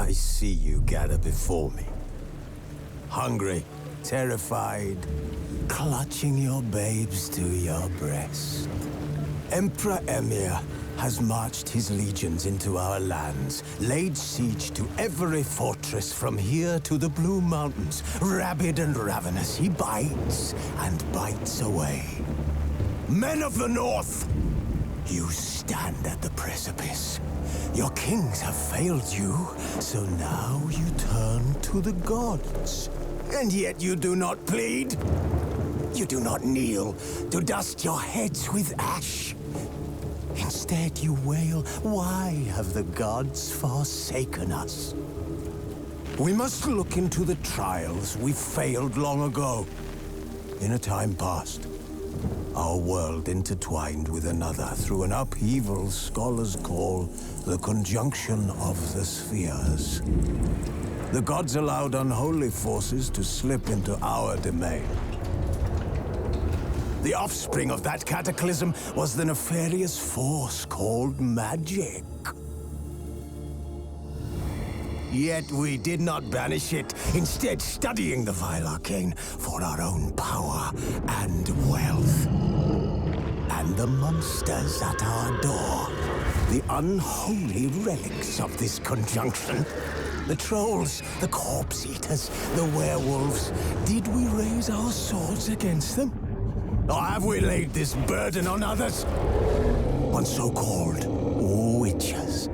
I see you gather before me. Hungry, terrified, clutching your babes to your breast. Emperor Emir has marched his legions into our lands, laid siege to every fortress from here to the Blue Mountains. Rabid and ravenous, he bites and bites away. Men of the North, you stand at the precipice. Your kings have failed you, so now you turn to the gods. And yet you do not plead. You do not kneel to dust your heads with ash. Instead you wail, why have the gods forsaken us? We must look into the trials we failed long ago. In a time past, our world intertwined with another through an upheaval scholars call the conjunction of the spheres. The gods allowed unholy forces to slip into our domain. The offspring of that cataclysm was the nefarious force called magic. Yet we did not banish it, instead studying the vile arcane for our own power and wealth. And the monsters at our door, the unholy relics of this conjunction. The trolls, the corpse-eaters, the werewolves. Did we raise our swords against them? Or have we laid this burden on others? On so-called witches.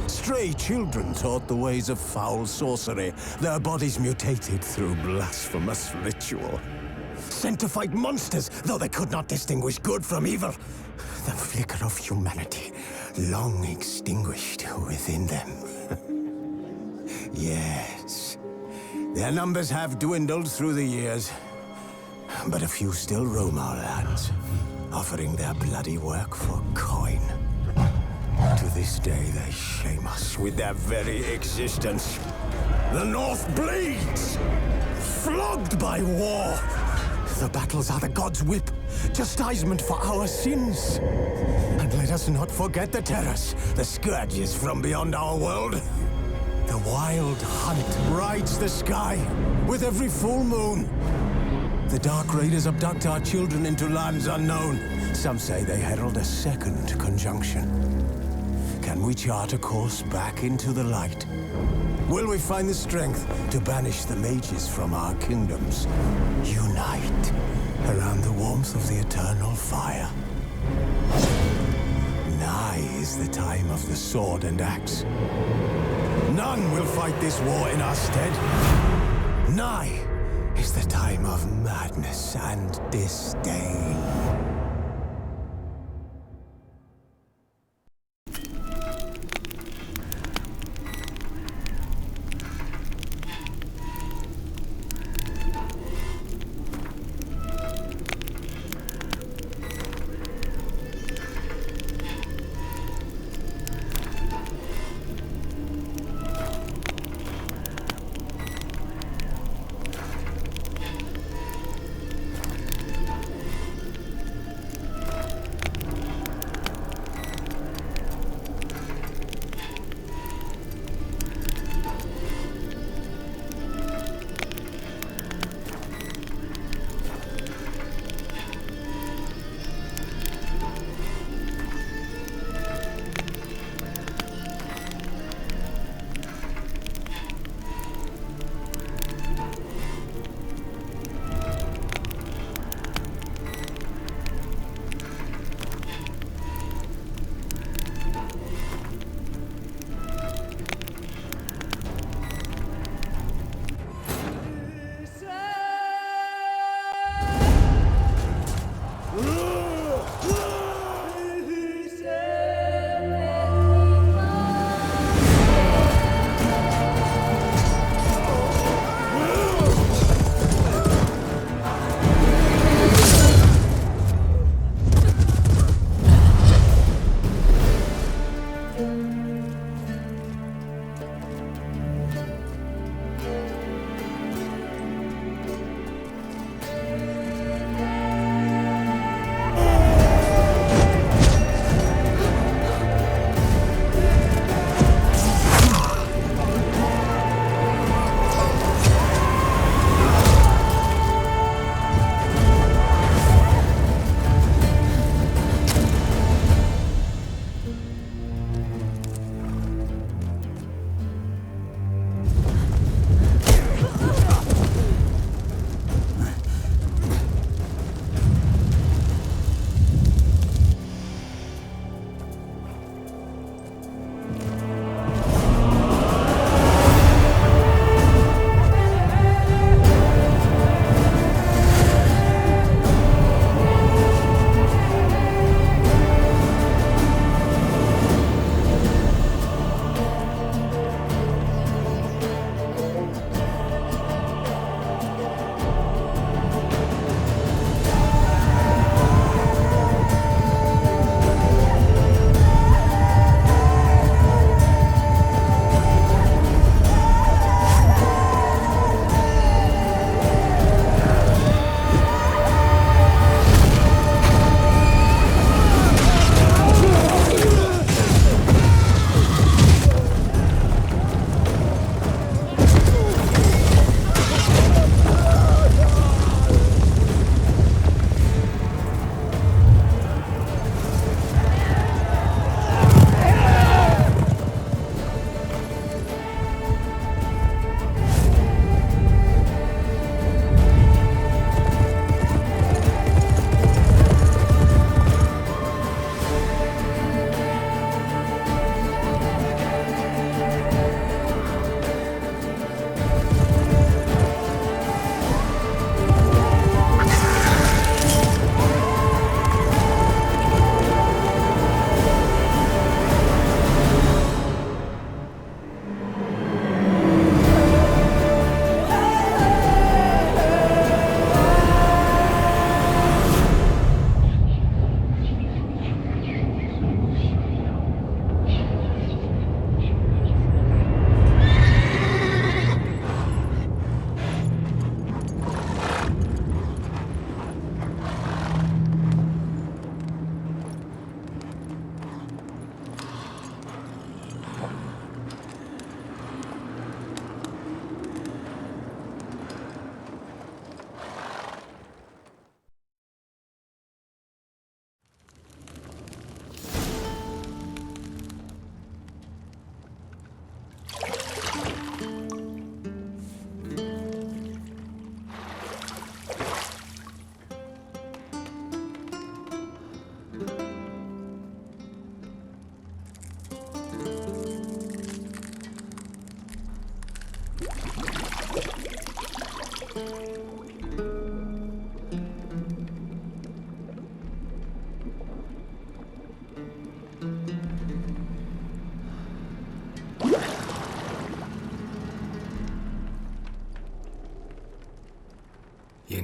Stray children taught the ways of foul sorcery, their bodies mutated through blasphemous ritual. Sent to fight monsters, though they could not distinguish good from evil. The flicker of humanity, long extinguished within them. Yes, their numbers have dwindled through the years. But a few still roam our lands, offering their bloody work for coin. To this day, they shame us with their very existence. The North bleeds, flogged by war. The battles are the gods' whip, chastisement for our sins. And let us not forget the terrors, the scourges from beyond our world. The wild hunt rides the sky with every full moon. The Dark Raiders abduct our children into lands unknown. Some say they herald a second conjunction. Can we chart a course back into the light? Will we find the strength to banish the mages from our kingdoms? Unite around the warmth of the eternal fire. Nigh is the time of the sword and axe. None will fight this war in our stead. Nigh is the time of madness and disdain.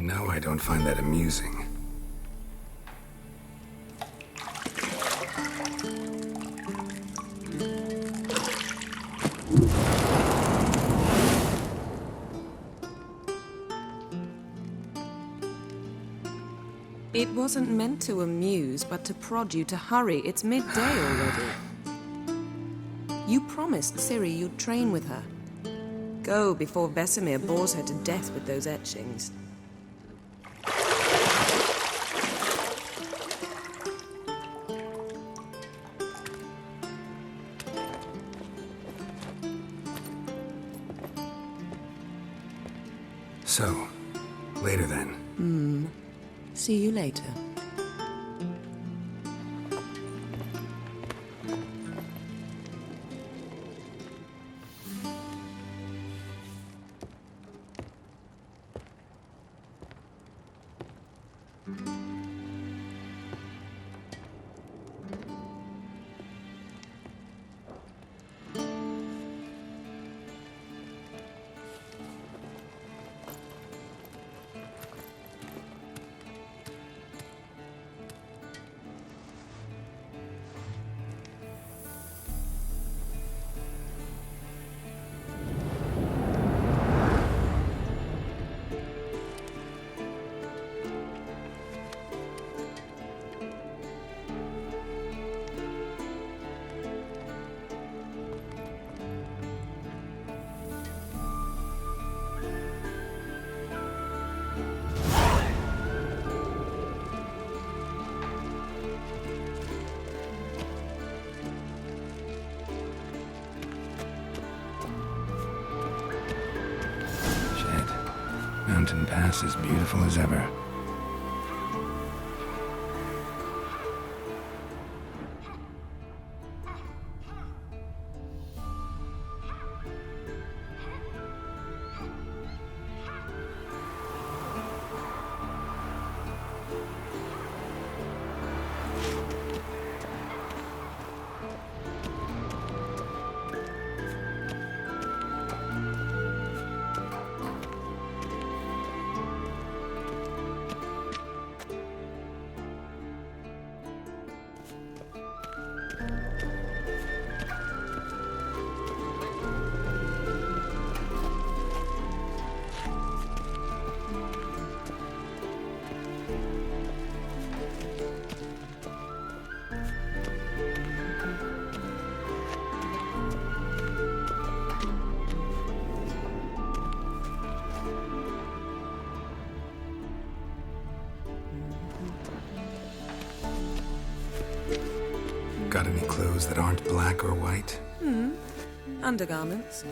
know I don't find that amusing. It wasn't meant to amuse, but to prod you to hurry. It's midday already. You promised Ciri you'd train with her. Go before Vesemir bores her to death with those etchings. So, later then. See you later. Mountain Pass as beautiful as ever. Got any clothes that aren't black or white? Undergarments.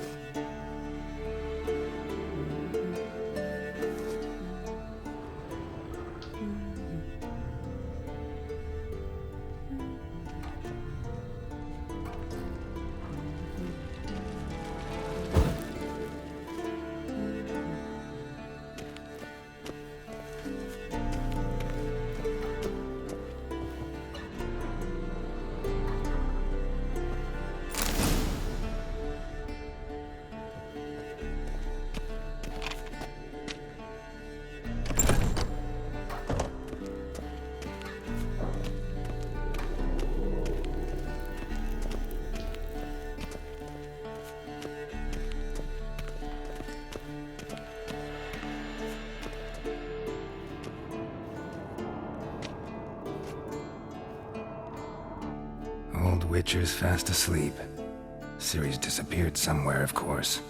Old Witcher's fast asleep. Ciri's disappeared somewhere, of course.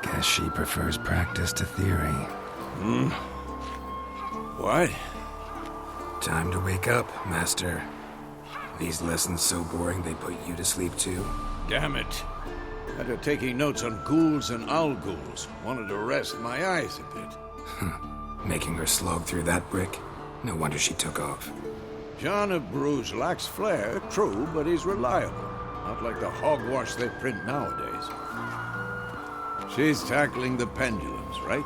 Guess she prefers practice to theory. What? Time to wake up, Master. These lessons so boring they put you to sleep too? Damn it. After taking notes on ghouls and owl ghouls, wanted to rest my eyes a bit. Making her slog through that brick? No wonder she took off. John of Bruges lacks flair, true, but he's reliable. Not like the hogwash they print nowadays. She's tackling the pendulums. seems, right?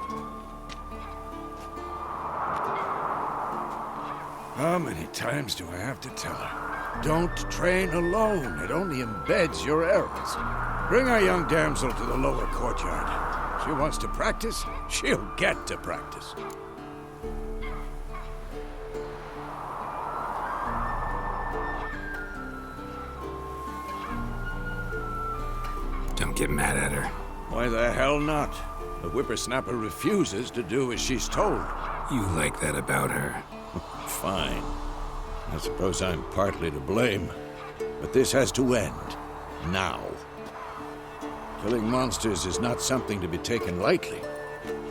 How many times do I have to tell her? Don't train alone. It only embeds your errors. Bring our young damsel to the lower courtyard. She wants to practice, she'll get to practice. Don't get mad at her. Why the hell not? The whippersnapper refuses to do as she's told. You like that about her. Fine. I suppose I'm partly to blame. But this has to end. Now. Killing monsters is not something to be taken lightly.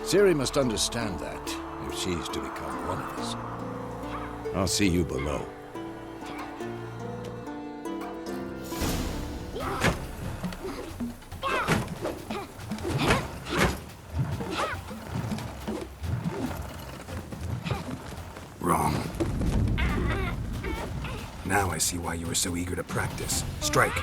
Ciri must understand that, if she's to become one of us. I'll see you below. Wrong. Now I see why you were so eager to practice. Strike.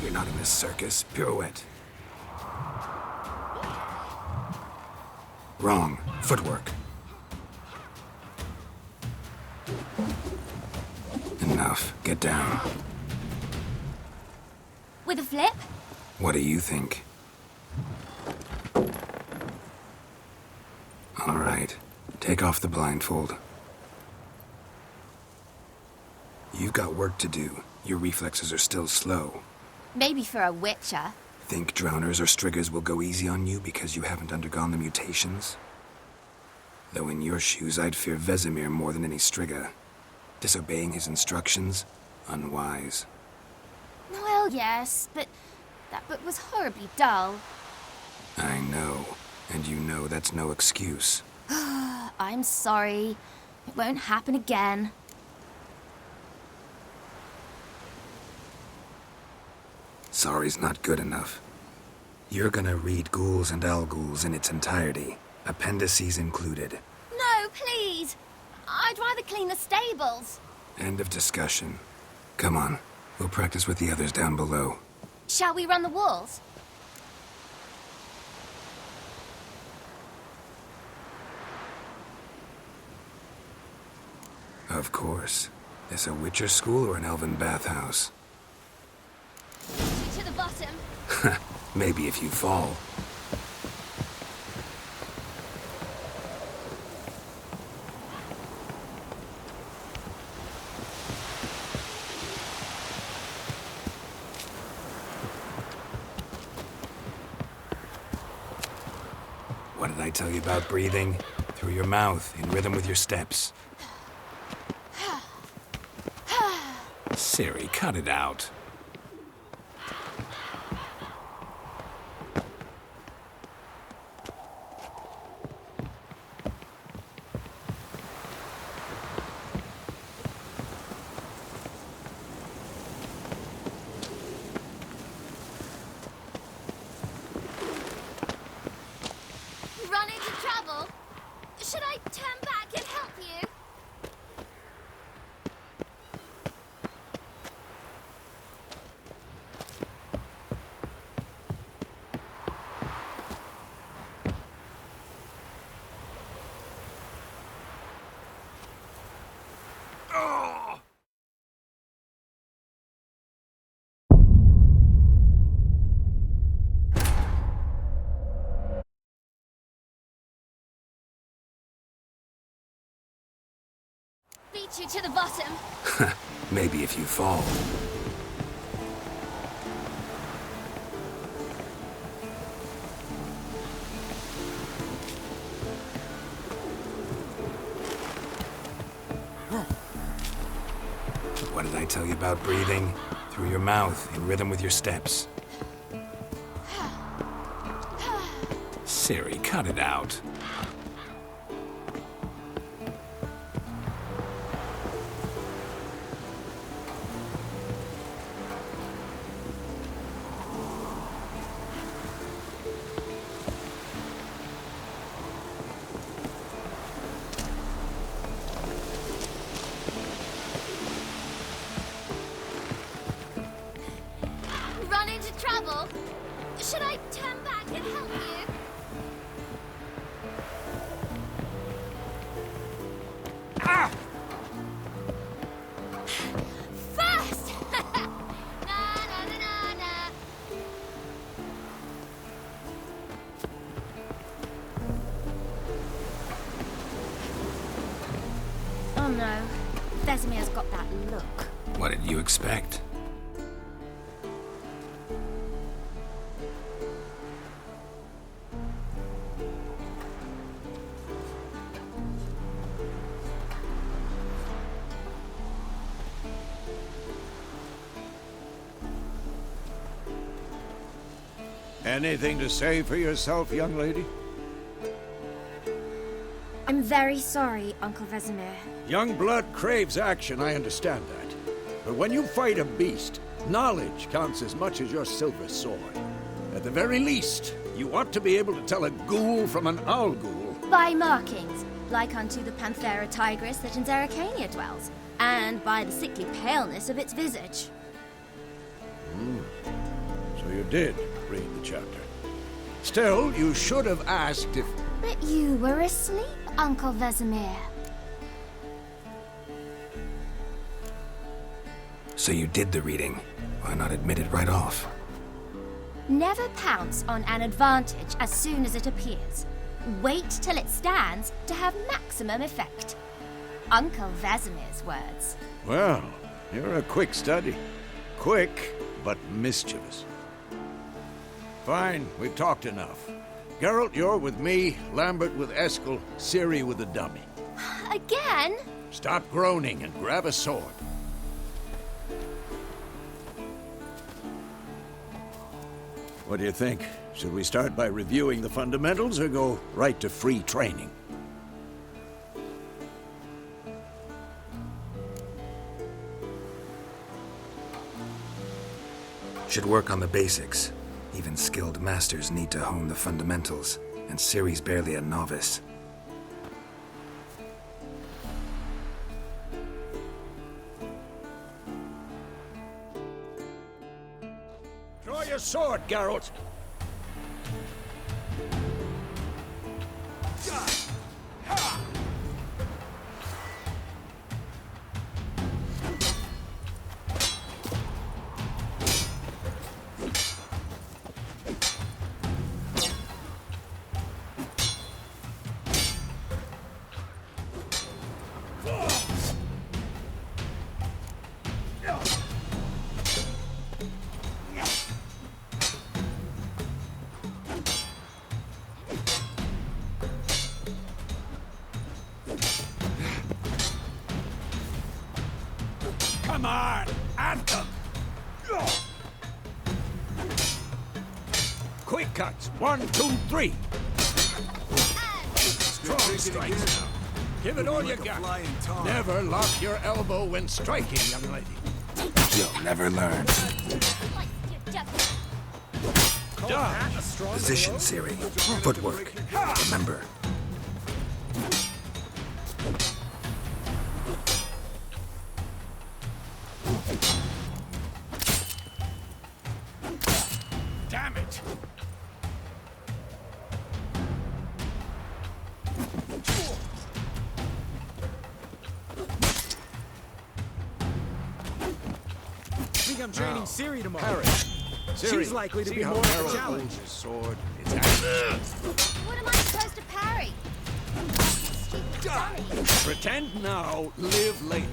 You're not in this circus. Pirouette. Wrong. Footwork. Enough. Get down. With a flip? What do you think? All right. Take off the blindfold. You've got work to do. Your reflexes are still slow. Maybe for a witcher. Think drowners or striggers will go easy on you because you haven't undergone the mutations? Though in your shoes, I'd fear Vesemir more than any strigger. Disobeying his instructions? Unwise. Well, yes, but that book was horribly dull. I know. And you know that's no excuse. I'm sorry. It won't happen again. Sorry's not good enough. You're gonna read Ghouls and Alghouls in its entirety, appendices included. No, please! I'd rather clean the stables. End of discussion. Come on, we'll practice with the others down below. Shall we run the walls? Of course. This a Witcher school or an elven bathhouse? To the bottom. Maybe if you fall. What did I tell you about breathing? Through your mouth, in rhythm with your steps. Ciri, cut it out. Run into trouble? Should I turn back and help you? Beat you to the bottom. Maybe if you fall. What did I tell you about breathing? Through your mouth, in rhythm with your steps. Ciri, cut it out. Should I turn back and help you? First! Na na na na na. Oh no, Vesemir's got that look. What did you expect? Anything to say for yourself, young lady? I'm very sorry, Uncle Vesemir. Young blood craves action, I understand that. But when you fight a beast, knowledge counts as much as your silver sword. At the very least, you ought to be able to tell a ghoul from an owl ghoul. By markings, like unto the Panthera tigris that in Zerrikania dwells, and by the sickly paleness of its visage. So you did read the chapter. Still, you should have asked if... But you were asleep, Uncle Vesemir. So you did the reading. Why not admit it right off? Never pounce on an advantage as soon as it appears. Wait till it stands to have maximum effect. Uncle Vesemir's words. Well, you're a quick study. Quick, but mischievous. Fine, we've talked enough. Geralt, you're with me, Lambert with Eskel, Ciri with the dummy. Again? Stop groaning and grab a sword. What do you think? Should we start by reviewing the fundamentals or go right to free training? Should work on the basics. Even skilled masters need to hone the fundamentals, and Ciri's barely a novice. Draw your sword, Geralt! Come on! At them! Quick cuts! 1, 2, 3! Strong strikes now. Give it all you got. Never lock your elbow when striking, young lady. You'll never learn. Done. Position, Ciri. Footwork. Remember. Damn it! I think I'm training Ciri tomorrow. Parry. She's likely to see be how more of a Geralt challenge. holds his sword. It's action. What am I supposed to parry? Stupid dummy. Pretend now, live later.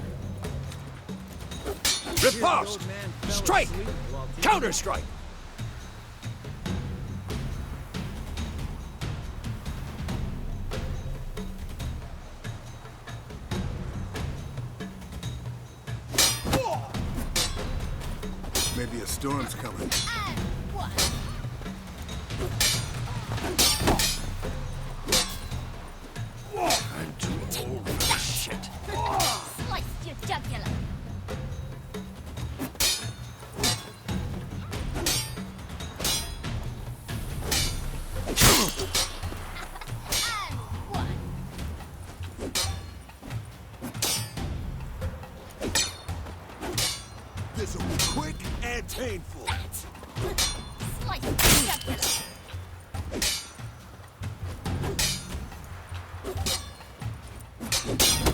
Riposte! Strike! Counter-strike! Maybe a storm's coming. And one. I'm too old for this shit. Sliced your jugular. And one. This'll be quick and painful. Sliced quite ridiculous.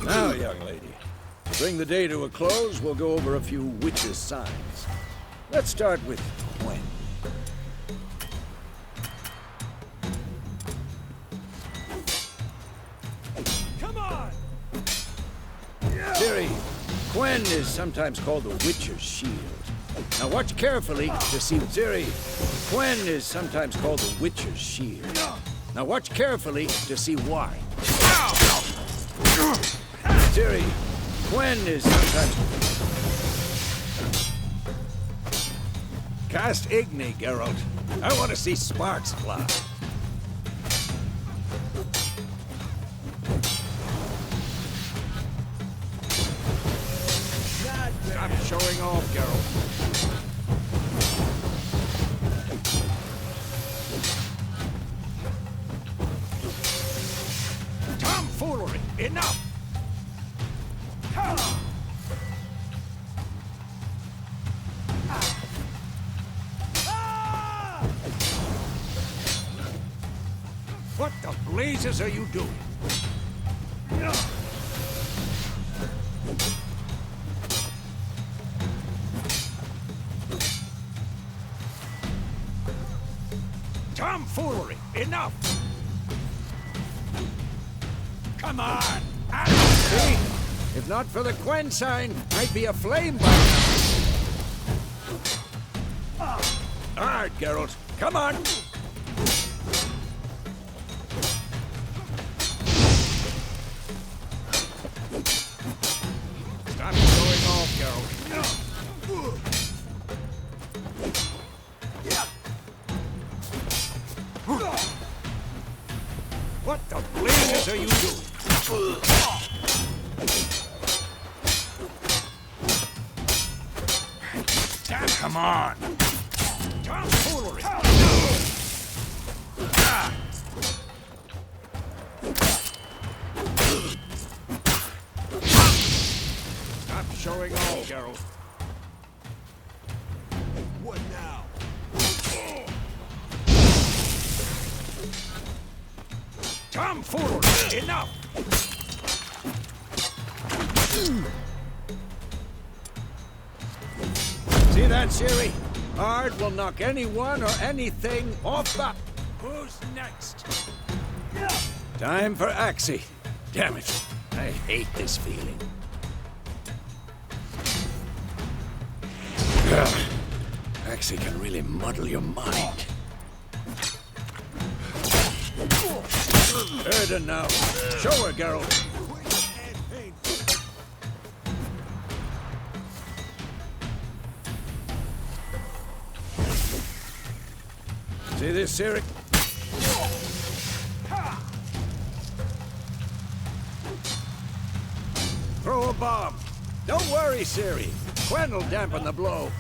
Now, young lady, to bring the day to a close, we'll go over a few witches' signs. Let's start with Gwen. Come on! Ciri, Gwen is sometimes called the Witcher's Shield. Now watch carefully to see Ciri. Gwen is sometimes called the Witcher's Shield. Now watch carefully to see why. Ciri, Gwen is sometimes... Cast Igni, Geralt. I want to see sparks fly. Stop showing off, Geralt. Tomfoolery! Enough! What the blazes are you doing? Tomfoolery! Enough! Come on! See? If not for the Gwen sign, I'd be aflame by now. All right, Geralt. Come on! Stop showing off, Geralt. What the blazes are you doing? Damn, come on! Tomfoolery! Stop showing off, Geralt. What now? Tomfoolery! Enough! See that, Ciri? Hard will knock anyone or anything off the... Who's next? Time for Axie. Damn it. I hate this feeling. Axie can really muddle your mind. Erden now. Show her, Geralt. See this, Ciri? Throw a bomb. Don't worry, Ciri. Gwen will dampen the blow.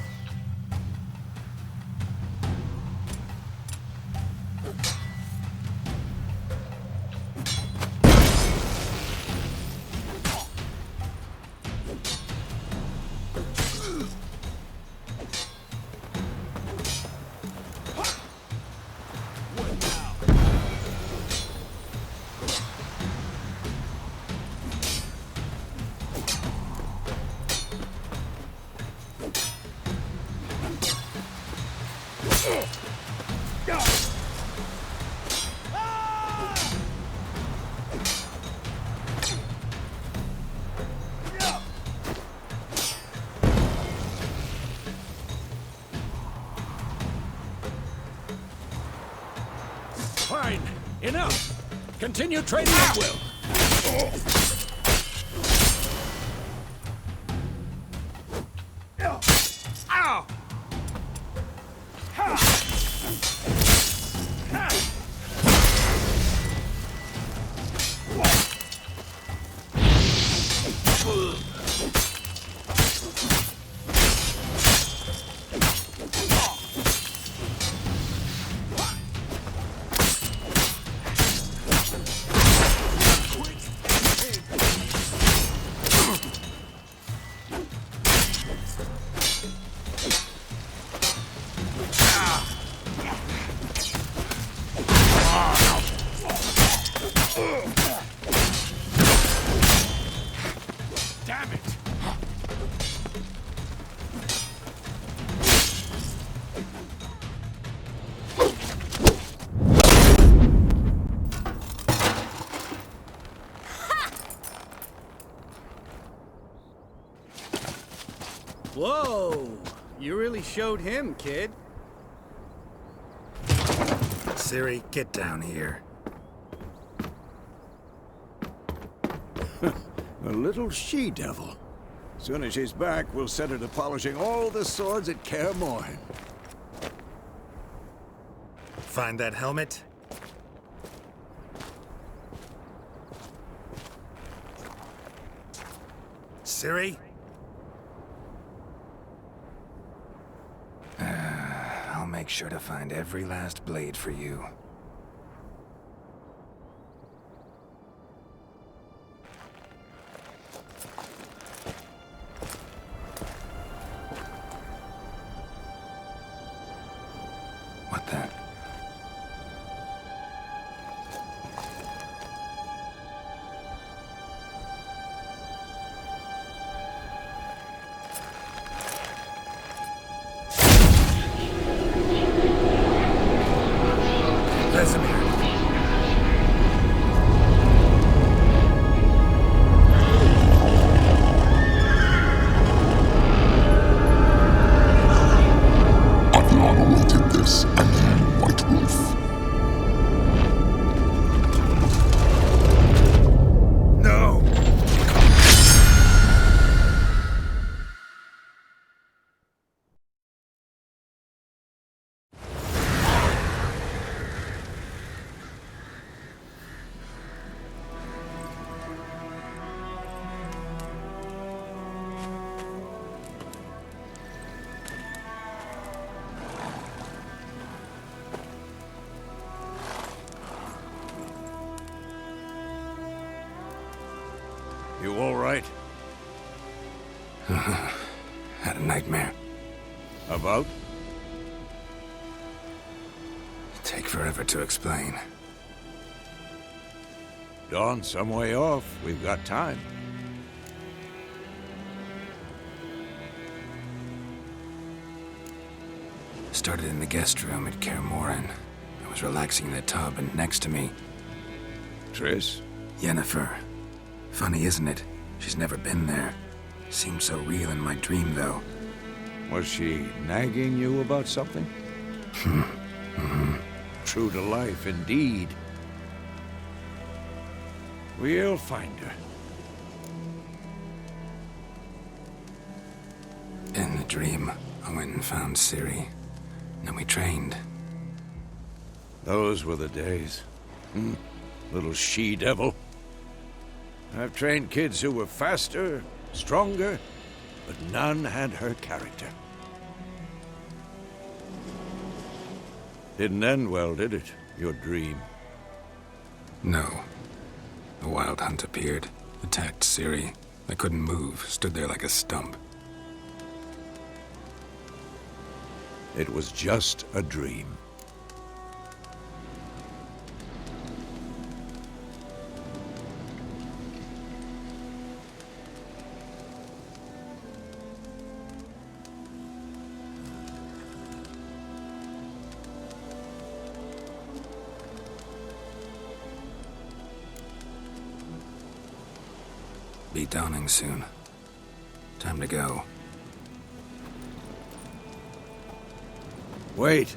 Fine. Enough. Continue training at will. Ow! Damn it! Whoa! You really showed him, kid. Siri, get down here. A little she-devil. Soon as she's back, we'll set her to polishing all the swords at Kaer Morhen. Find that helmet? Siri? I'll make sure to find every last blade for you. What the? Vesemir. Adlan awaited this, and you, White Wolf. No! You all right? Had a nightmare. About? Take forever to explain. Dawn's some way off. We've got time. Started in the guest room at Kaer Morhen. I was relaxing in the tub, and next to me, Triss? Yennefer. Funny, isn't it? She's never been there. Seemed so real in my dream, though. Was she nagging you about something? True to life, indeed. We'll find her. In the dream, I went and found Ciri. Then we trained. Those were the days. Little she-devil. I've trained kids who were faster, stronger, but none had her character. Didn't end well, did it? Your dream? No. A wild hunt appeared, attacked Ciri. I couldn't move, stood there like a stump. It was just a dream. Be dawning soon. Time to go. Wait.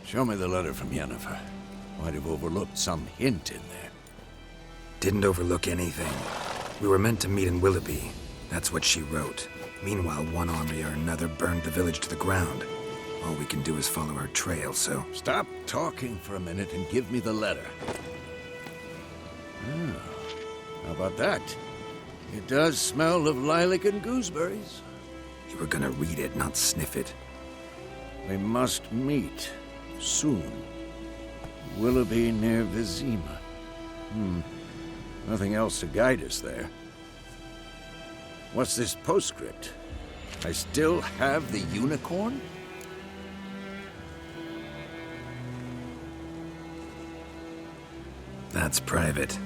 Show me the letter from Yennefer. Might have overlooked some hint in there. Didn't overlook anything. We were meant to meet in Willoughby. That's what she wrote. Meanwhile, one army or another burned the village to the ground. All we can do is follow our trail, so... Stop talking for a minute and give me the letter. How about that? It does smell of lilac and gooseberries. You were gonna read it, not sniff it. We must meet soon. Willoughby near Vizima. Nothing else to guide us there. What's this postscript? I still have the unicorn? That's private.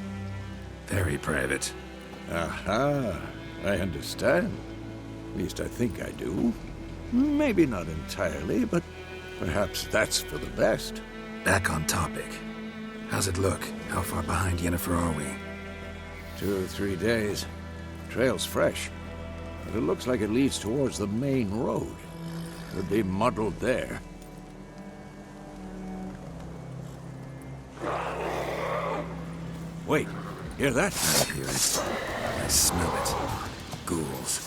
Very private. Aha. I understand. At least I think I do. Maybe not entirely, but perhaps that's for the best. Back on topic. How's it look? How far behind Yennefer are we? 2 or 3 days. Trail's fresh, but it looks like it leads towards the main road. Could be muddled there. Wait, hear that? I hear it. I smell it. Ghouls.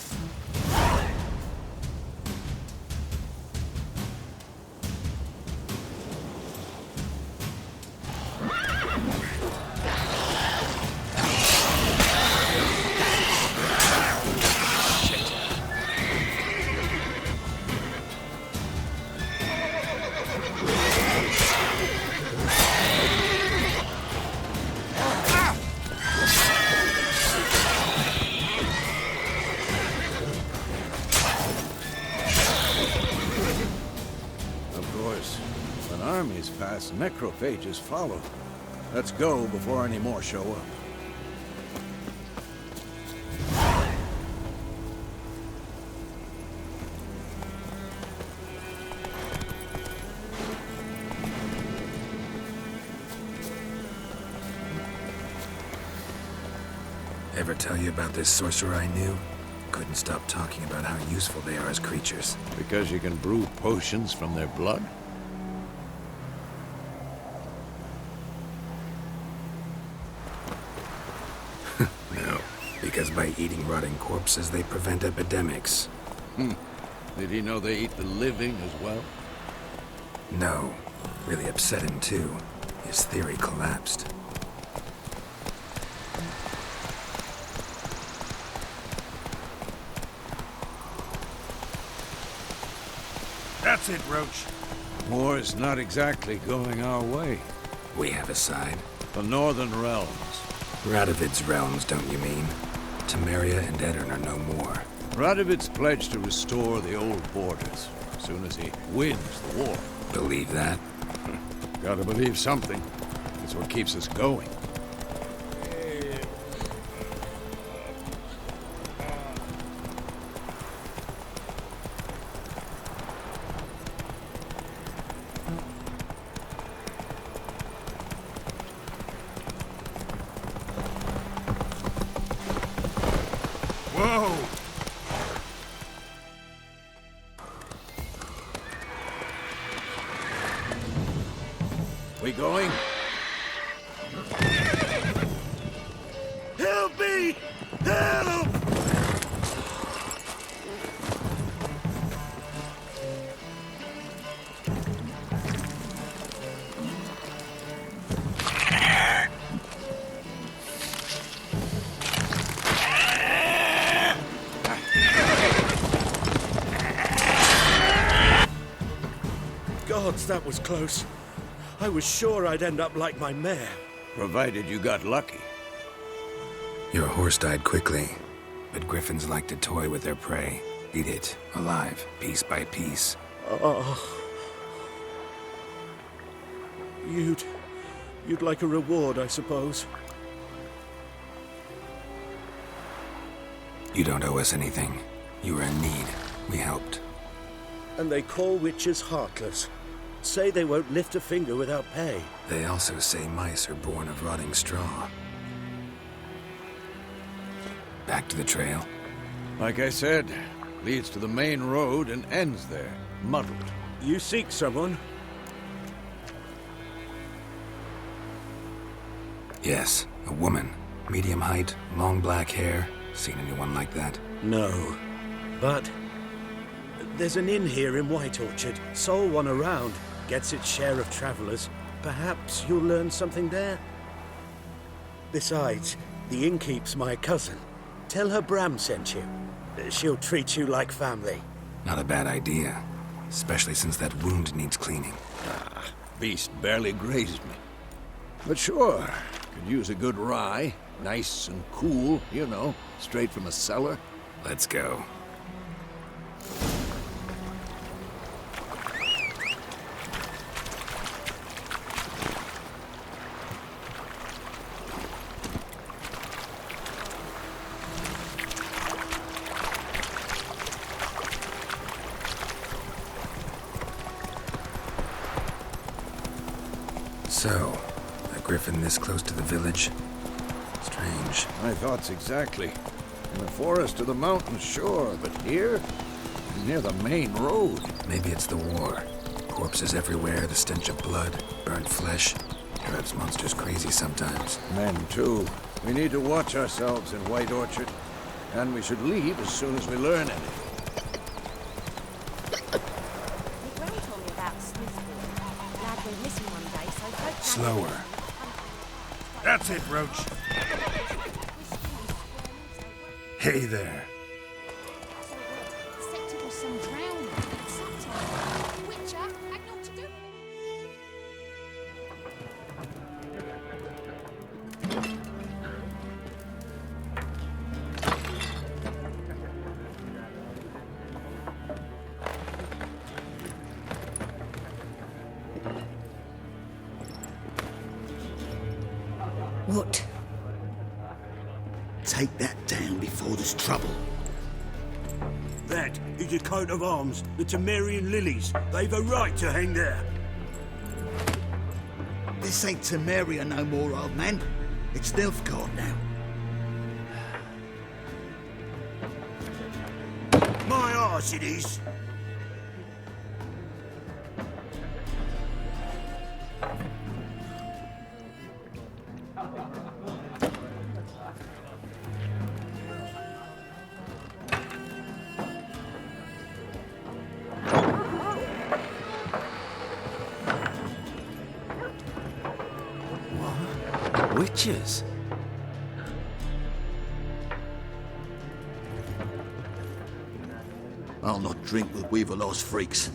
Necrophages follow. Let's go before any more show up. Ever tell you about this sorcerer I knew? Couldn't stop talking about how useful they are as creatures. Because you can brew potions from their blood? Because by eating rotting corpses, they prevent epidemics. Did he know they eat the living as well? No. Really upset him, too. His theory collapsed. That's it, Roach. War's not exactly going our way. We have a side. The Northern Realms. Radovid's realms, don't you mean? Temeria and Edirn are no more. Radovid's pledged to restore the old borders as soon as he wins the war. Believe that? Gotta believe something. It's what keeps us going. We going? Help me! Help! Gods, that was close. I was sure I'd end up like my mare. Provided you got lucky. Your horse died quickly, but griffins like to toy with their prey. Eat it, alive, piece by piece. Oh. You'd like a reward, I suppose. You don't owe us anything. You were in need. We helped. And they call witches heartless. Say they won't lift a finger without pay. They also say mice are born of rotting straw. Back to the trail? Like I said, leads to the main road and ends there, muddled. You seek someone? Yes, a woman. Medium height, long black hair. Seen anyone like that? No. But there's an inn here in White Orchard. Sole one around. Gets its share of travelers. Perhaps you'll learn something there? Besides, the innkeep's my cousin. Tell her Bram sent you. She'll treat you like family. Not a bad idea. Especially since that wound needs cleaning. Beast barely grazed me. But sure, could use a good rye. Nice and cool, you know, straight from a cellar. Let's go. So, a griffin this close to the village? Strange. My thoughts exactly. In the forest or the mountains, sure, but here? Near the main road. Maybe it's the war. Corpses everywhere, the stench of blood, burnt flesh. Drives monsters crazy sometimes. Men, too. We need to watch ourselves in White Orchard. And we should leave as soon as we learn anything. Slower. That's it, Roach. Hey there. What? Take that down before there's trouble. That is a coat of arms, the Temerian lilies. They've a right to hang there. This ain't Temeria no more, old man. It's Nilfgaard now. My arse it is. Witches? I'll not drink with Weaverlaw's freaks.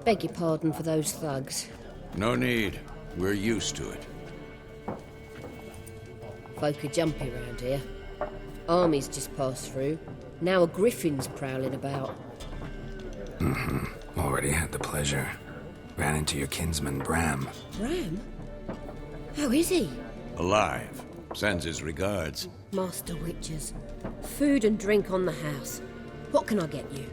Beg your pardon for those thugs. No need. We're used to it. Folk are jumpy round here. Armies just passed through. Now a griffin's prowling about. Already had the pleasure. Ran into your kinsman, Bram. Bram? How is he? Alive. Sends his regards. Master Witches. Food and drink on the house. What can I get you?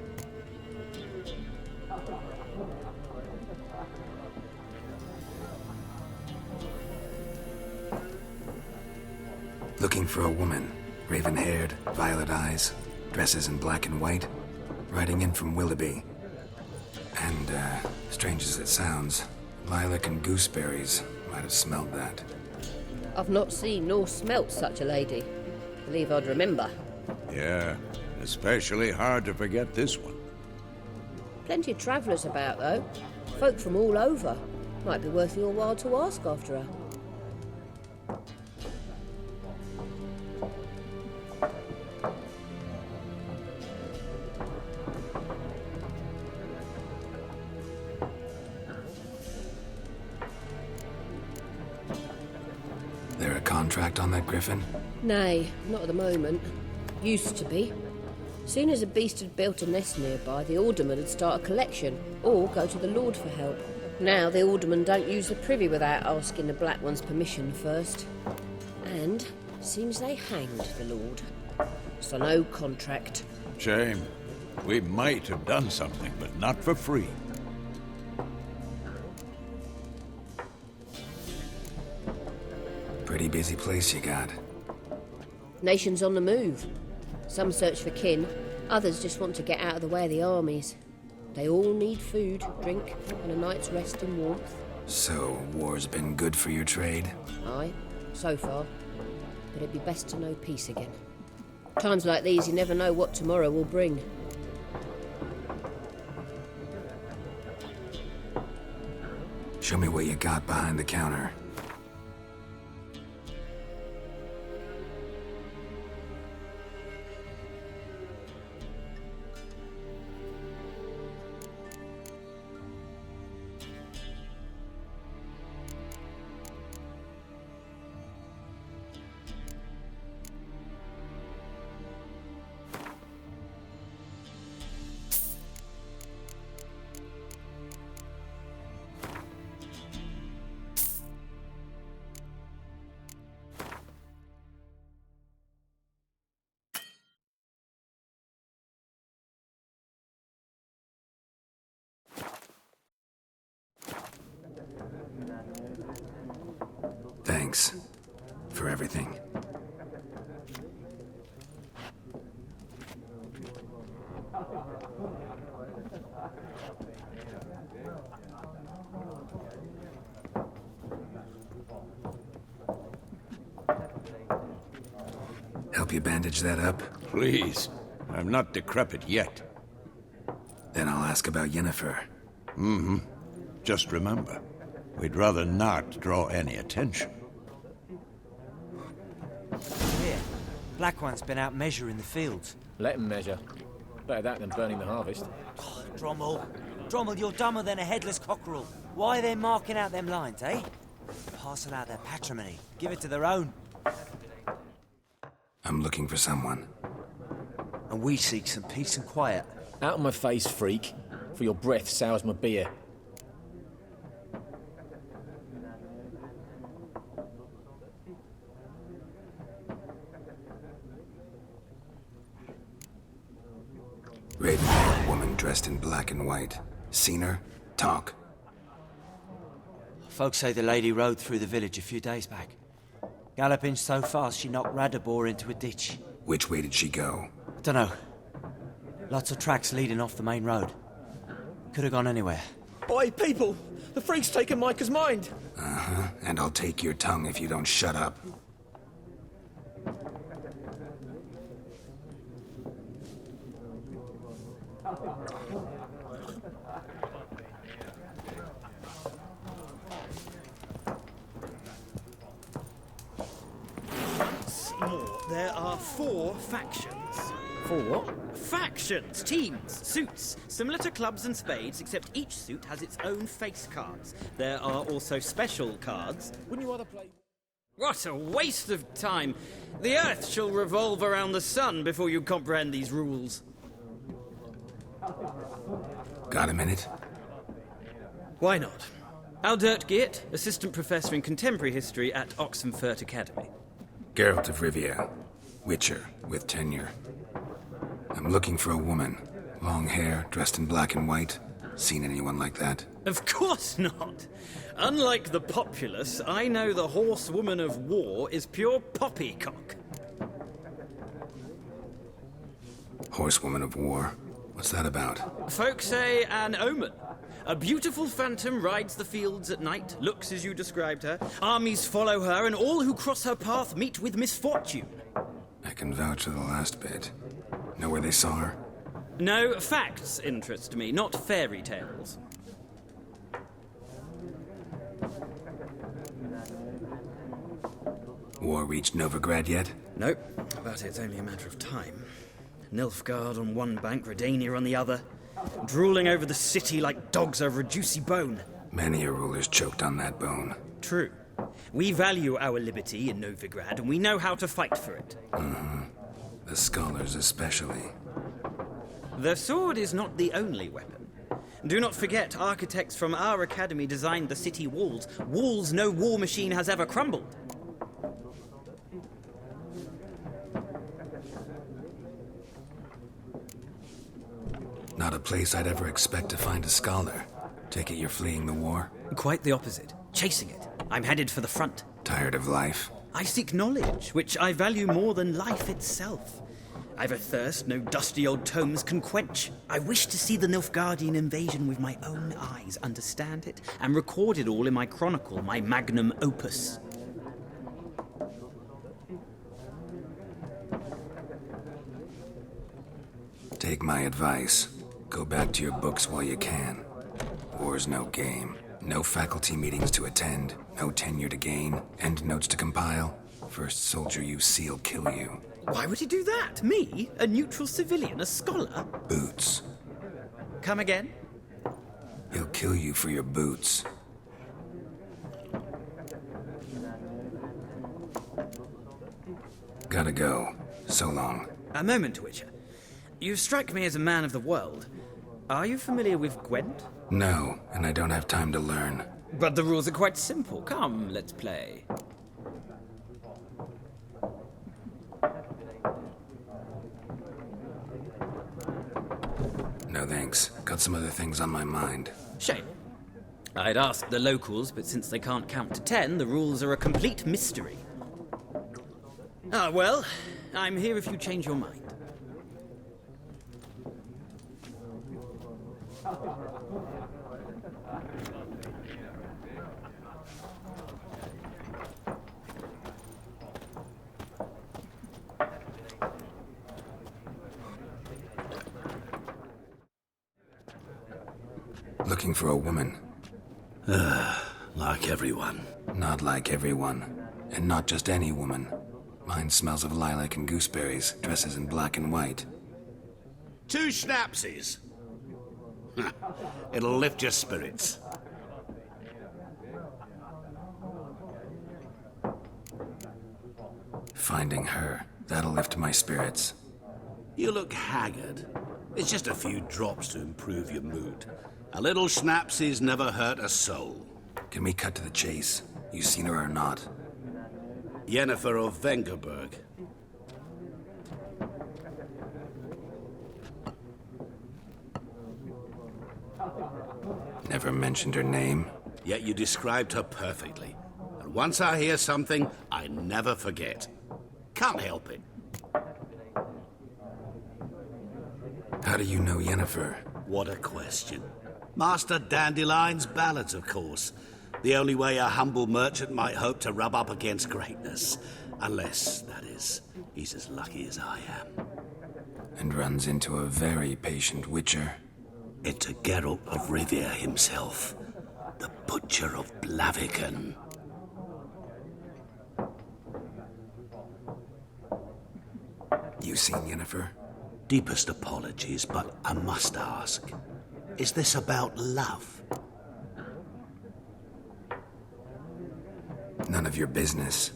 Looking for a woman. Raven-haired, violet eyes, dresses in black and white. Riding in from Willoughby. And, strange as it sounds, lilac and gooseberries might have smelled that. I've not seen nor smelt such a lady. Believe I'd remember. Yeah, especially hard to forget this one. Plenty of travellers about, though. Folk from all over. Might be worth your while to ask after her. There a contract on that griffin? Nay, not at the moment. Used to be. Soon as a beast had built a nest nearby, the alderman would start a collection, or go to the Lord for help. Now the aldermen don't use the privy without asking the Black One's permission first. And seems they hanged the Lord. So no contract. Shame. We might have done something, but not for free. Pretty busy place you got. Nations on the move. Some search for kin, others just want to get out of the way of the armies. They all need food, drink, and a night's rest and warmth. So, war's been good for your trade? Aye, so far. But it'd be best to know peace again. Times like these, you never know what tomorrow will bring. Show me what you got behind the counter. Thanks for everything. Help you bandage that up? Please. I'm not decrepit yet. Then I'll ask about Yennefer. Mm-hmm. Just remember, we'd rather not draw any attention. Here, Black One's been out measuring the fields. Let him measure. Better that than burning the harvest. Oh, Drommel, you're dumber than a headless cockerel. Why are they marking out them lines, eh? Parcel out their patrimony. Give it to their own. I'm looking for someone. And we seek some peace and quiet. Out of my face, freak. For your breath sours my beer. Raven-haired woman dressed in black and white. Seen her? Talk. Folks say the lady rode through the village a few days back. Galloping so fast she knocked Radabor into a ditch. Which way did she go? Dunno. Lots of tracks leading off the main road. Could have gone anywhere. Oi, people! The freak's taken Micah's mind! Uh-huh. And I'll take your tongue if you don't shut up. There are 4 factions. 4 what? Factions, teams, suits, similar to clubs and spades, except each suit has its own face cards. There are also special cards. Wouldn't you rather play... What a waste of time! The Earth shall revolve around the sun before you comprehend these rules. Got a minute? Why not? Aldert Geert, Assistant Professor in Contemporary History at Oxenfurt Academy. Geralt of Rivia. Witcher, with tenure. I'm looking for a woman. Long hair, dressed in black and white. Seen anyone like that? Of course not! Unlike the populace, I know the horsewoman of war is pure poppycock. Horsewoman of war? What's that about? Folk say an omen. A beautiful phantom rides the fields at night, looks as you described her. Armies follow her, and all who cross her path meet with misfortune. I can vouch for the last bit. Know where they saw her? No, facts interest me, not fairy tales. War reached Novigrad yet? Nope, but it's only a matter of time. Nilfgaard on one bank, Redania on the other. Drooling over the city like dogs over a juicy bone. Many a ruler's choked on that bone. True. We value our liberty in Novigrad, and we know how to fight for it. Mm-hmm. The scholars especially. The sword is not the only weapon. Do not forget, architects from our academy designed the city walls. Walls no war machine has ever crumbled. Not a place I'd ever expect to find a scholar. Take it you're fleeing the war? Quite the opposite. Chasing it. I'm headed for the front. Tired of life? I seek knowledge, which I value more than life itself. I've a thirst no dusty old tomes can quench. I wish to see the Nilfgaardian invasion with my own eyes, understand it, and record it all in my chronicle, my magnum opus. Take my advice. Go back to your books while you can. War's no game. No faculty meetings to attend. No tenure to gain. Endnotes to compile. First soldier you see will kill you. Why would he do that? Me? A neutral civilian? A scholar? Boots. Come again? He'll kill you for your boots. Gotta go. So long. A moment, Witcher. You strike me as a man of the world. Are you familiar with Gwent? No, and I don't have time to learn. But the rules are quite simple. Come, let's play. No thanks. Got some other things on my mind. Shame. I'd ask the locals, but since they can't count to 10, the rules are a complete mystery. Ah, well, I'm here if you change your mind. Looking for a woman. Like everyone. Not like everyone. And not just any woman. Mine smells of lilac and gooseberries, dresses in black and white. 2 schnapsies. It'll lift your spirits. Finding her, that'll lift my spirits. You look haggard. It's just a few drops to improve your mood. A little schnapsies never hurt a soul. Can we cut to the chase? You seen her or not? Yennefer of Vengerberg. Never mentioned her name. Yet you described her perfectly. And once I hear something, I never forget. Can't help it. How do you know Yennefer? What a question. Master Dandelion's ballads, of course. The only way a humble merchant might hope to rub up against greatness. Unless, that is, he's as lucky as I am. And runs into a very patient witcher. Into Geralt of Rivia himself. The Butcher of Blaviken. You seen Yennefer? Deepest apologies, but I must ask. Is this about love? None of your business.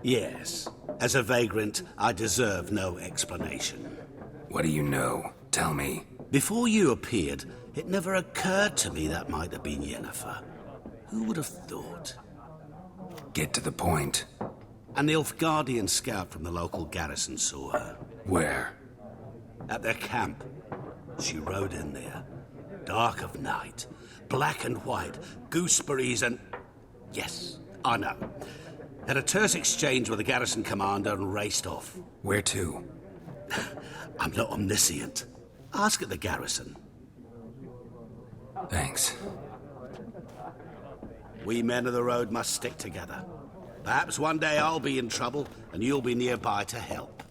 Yes. As a vagrant, I deserve no explanation. What do you know? Tell me. Before you appeared, it never occurred to me that might have been Yennefer. Who would have thought? Get to the point. A Nilfgaardian scout from the local garrison saw her. Where? At their camp. She rode in there. Dark of night. Black and white. Gooseberries and... Yes, I know. Had a terse exchange with the garrison commander and raced off. Where to? I'm not omniscient. Ask at the garrison. Thanks. We men of the road must stick together. Perhaps one day I'll be in trouble and you'll be nearby to help.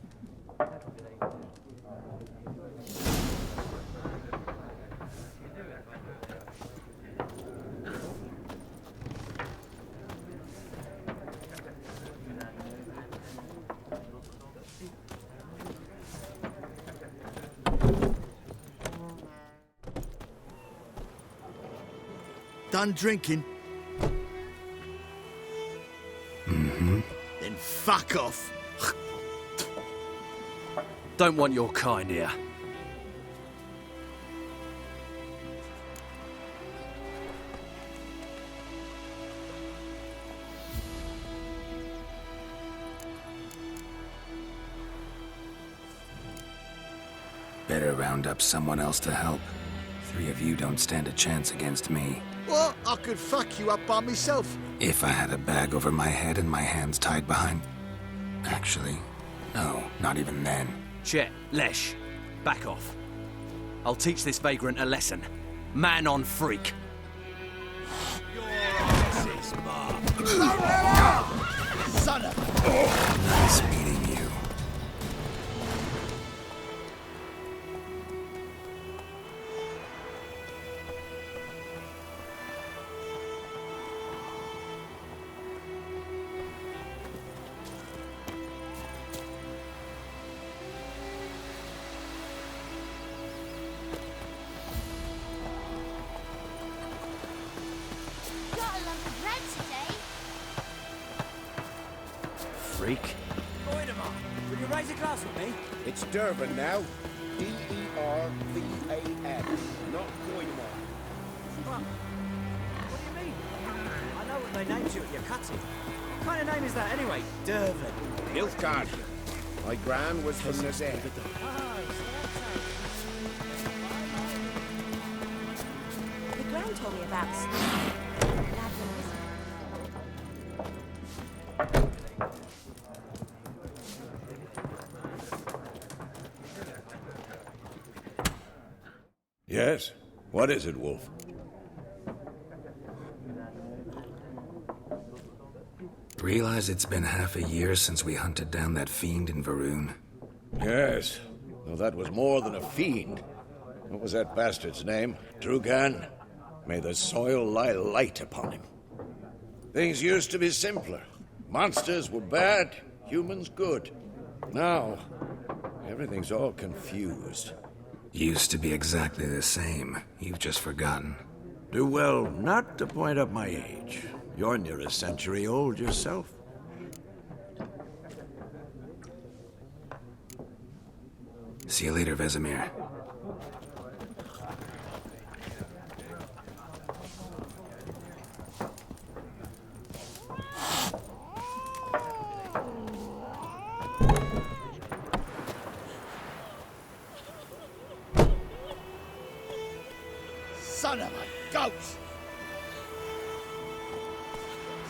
Done drinking? Mm-hmm. Then fuck off. Don't want your kind here. Better round up someone else to help. 3 of you don't stand a chance against me. What? I could fuck you up by myself. If I had a bag over my head and my hands tied behind... Actually, no, not even then. Chet, Lesh, back off. I'll teach this vagrant a lesson. Man on freak. Son of Nice meeting you. Got a lump of bread today. Freak. Oidemar, would you raise a glass with me? It's Durban now. D-E-R-V-A-N. Not Goidemar. What do you mean? I know what they named you at your cutting. What kind of name is that anyway? Durban. Nilfgaardian. My gran was from Nazaire. The Grand told me about. Yes? What is it, Wolf? Realize it's been half a year since we hunted down that fiend in Varun? Yes, though that was more than a fiend. What was that bastard's name? Drugan? May the soil lie light upon him. Things used to be simpler. Monsters were bad, humans good. Now, everything's all confused. Used to be exactly the same. You've just forgotten. Do well not to point up my age. You're near a century old yourself. See you later, Vesemir. Son of a ghost!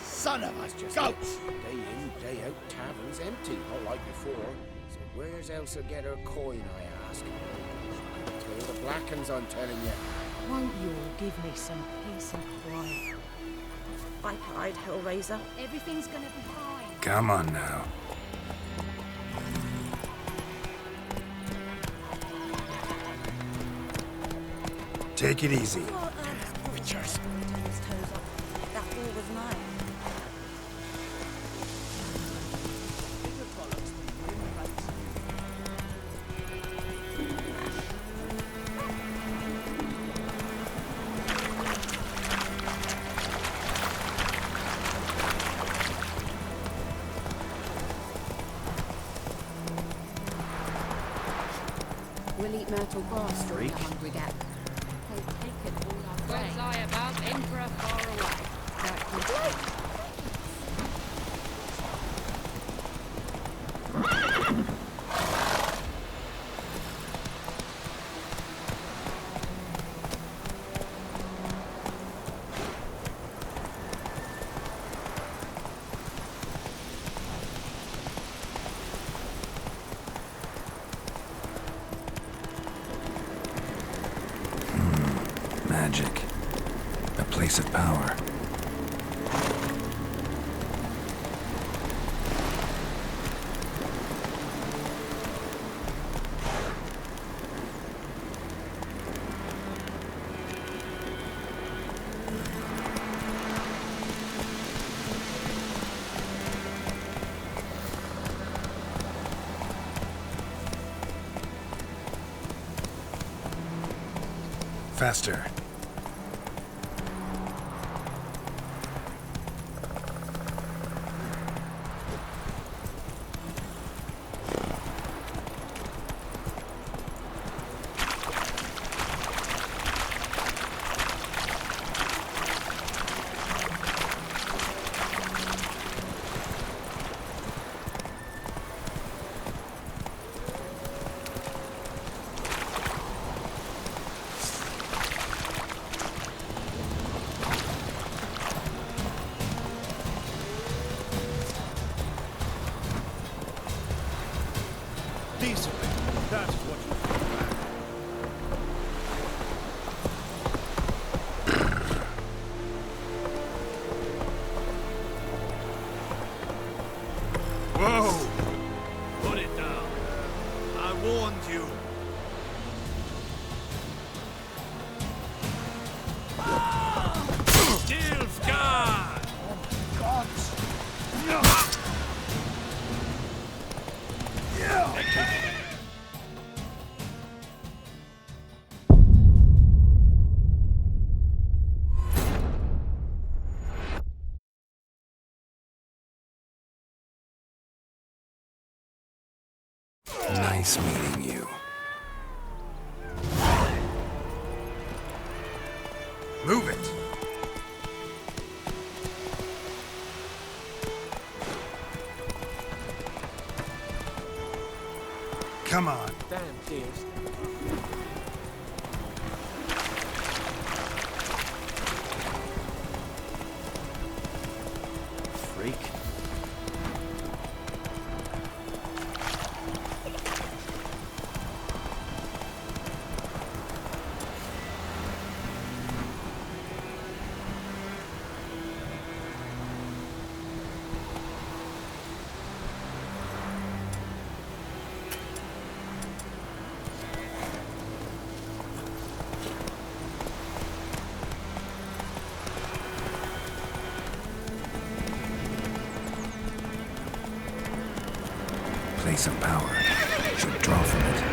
Son of a ghost! Day in, day out, tavern's empty, not like before. So where's Elsa get her coin, I ask? Tell the Blackens, I'm telling you. Won't you all give me some peace and quiet? I cried, Hellraiser. Everything's gonna be fine. Come on now. Take it easy. Witchers. That wall was mine. We'll eat myrtle grass during the hungry gap. Words lie about Emperor far away. Magic. A place of power. Faster. Decently. That's what you Whoa! Put it down. I warned you. Stilfgard! Nice meeting you. Move it! Come on. Damn, dears. place of power. Should draw from it.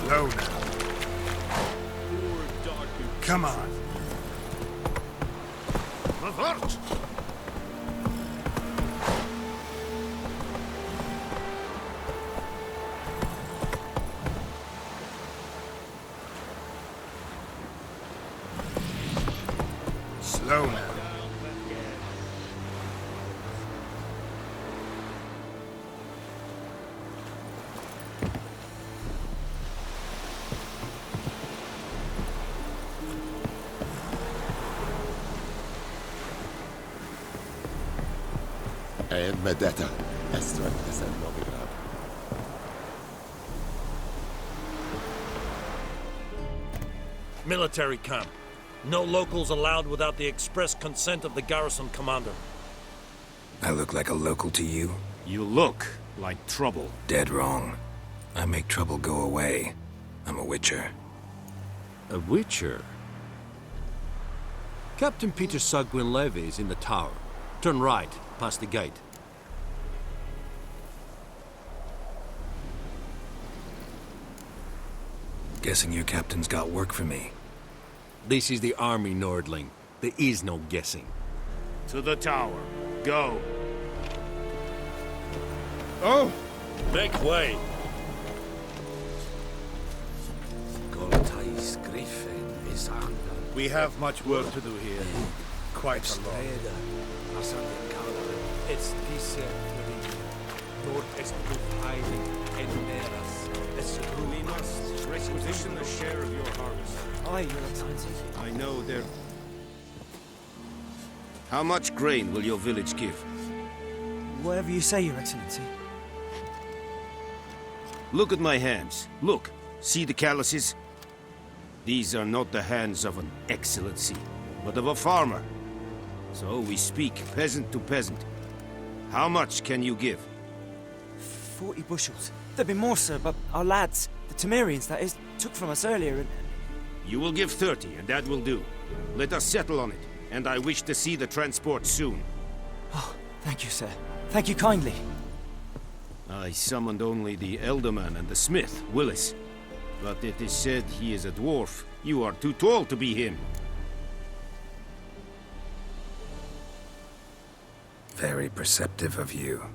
Slow now. Come on. Revert! Slow now. Medetta. Estrad is a novigrad. Military camp. No locals allowed without the express consent of the garrison commander. I look like a local to you? You look like trouble. Dead wrong. I make trouble go away. I'm a witcher. A witcher? Captain Peter Sagwin Levy is in the tower. Turn right, past the gate. Guessing your captain's got work for me. This is the army, Nordling. There is no guessing. To the tower. Go. Oh! Make way! We have much work to do here. Quite a lot. We must requisition a share of your harvest. Aye, Your Excellency. I know there. How much grain will your village give? Whatever you say, Your Excellency. Look at my hands. Look. See the calluses? These are not the hands of an excellency, but of a farmer. So we speak peasant to peasant. How much can you give? 40 bushels. There'd be more, sir, but our lads, the Temerians, that is, took from us earlier and... You will give 30, and that will do. Let us settle on it, and I wish to see the transport soon. Oh, thank you, sir. Thank you kindly. I summoned only the Elderman and the smith, Willis. But it is said he is a dwarf. You are too tall to be him. Very perceptive of you.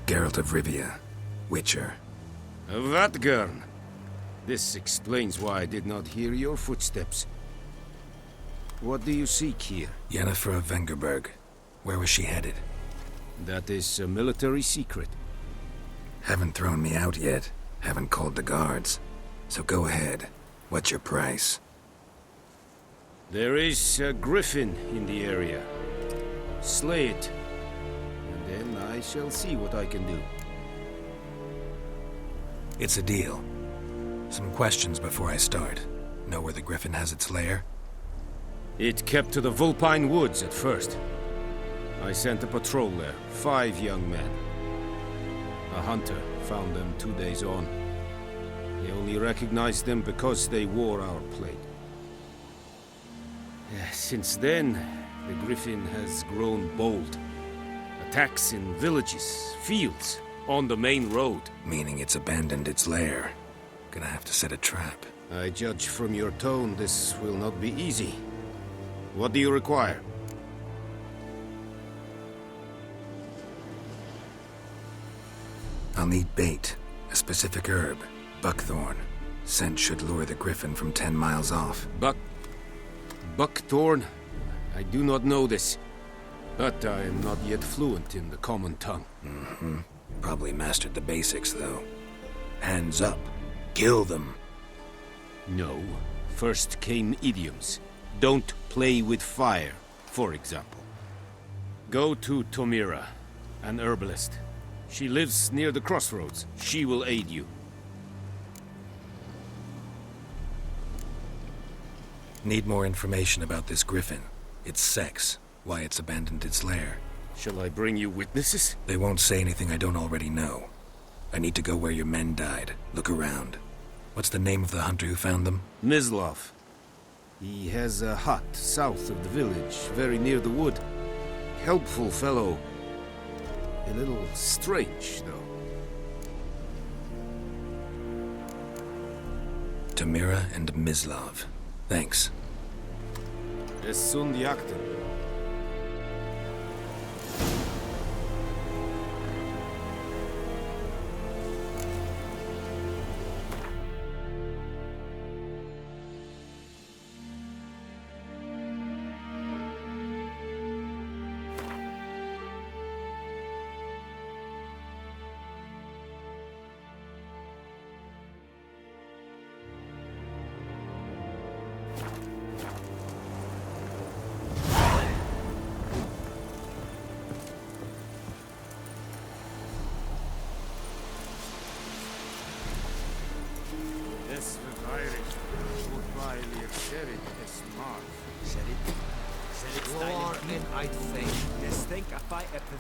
Geralt of Rivia, Witcher. Vatgern. This explains why I did not hear your footsteps. What do you seek here? Yennefer of Vengerberg. Where was she headed? That is a military secret. Haven't thrown me out yet. Haven't called the guards. So go ahead. What's your price? There is a griffin in the area. Slay it. And then I shall see what I can do. It's a deal. Some questions before I start. Know where the griffin has its lair? It kept to the Vulpine Woods at first. I sent a patrol there, 5 young men. A hunter found them 2 days on. He only recognized them because they wore our plate. Since then, the griffin has grown bold. Attacks in villages, fields, on the main road. Meaning it's abandoned its lair. Gonna have to set a trap. I judge from your tone this will not be easy. What do you require? I'll need bait A specific herb, buckthorn. Scent should lure the griffin from 10 miles off. Buckthorn? I do not know this. But I am not yet fluent in the common tongue. Mm-hmm. Probably mastered the basics, though. Hands up. Kill them. No. First came idioms. Don't play with fire, for example. Go to Tomira, an herbalist. She lives near the crossroads. She will aid you. Need more information about this griffin. Its sex, why it's abandoned its lair. Shall I bring you witnesses? They won't say anything I don't already know. I need to go where your men died. Look around. What's the name of the hunter who found them? Mislov. He has a hut south of the village, very near the wood. Helpful fellow. A little strange, though. Tomira and Mislov. Thanks. Es sunt jakten.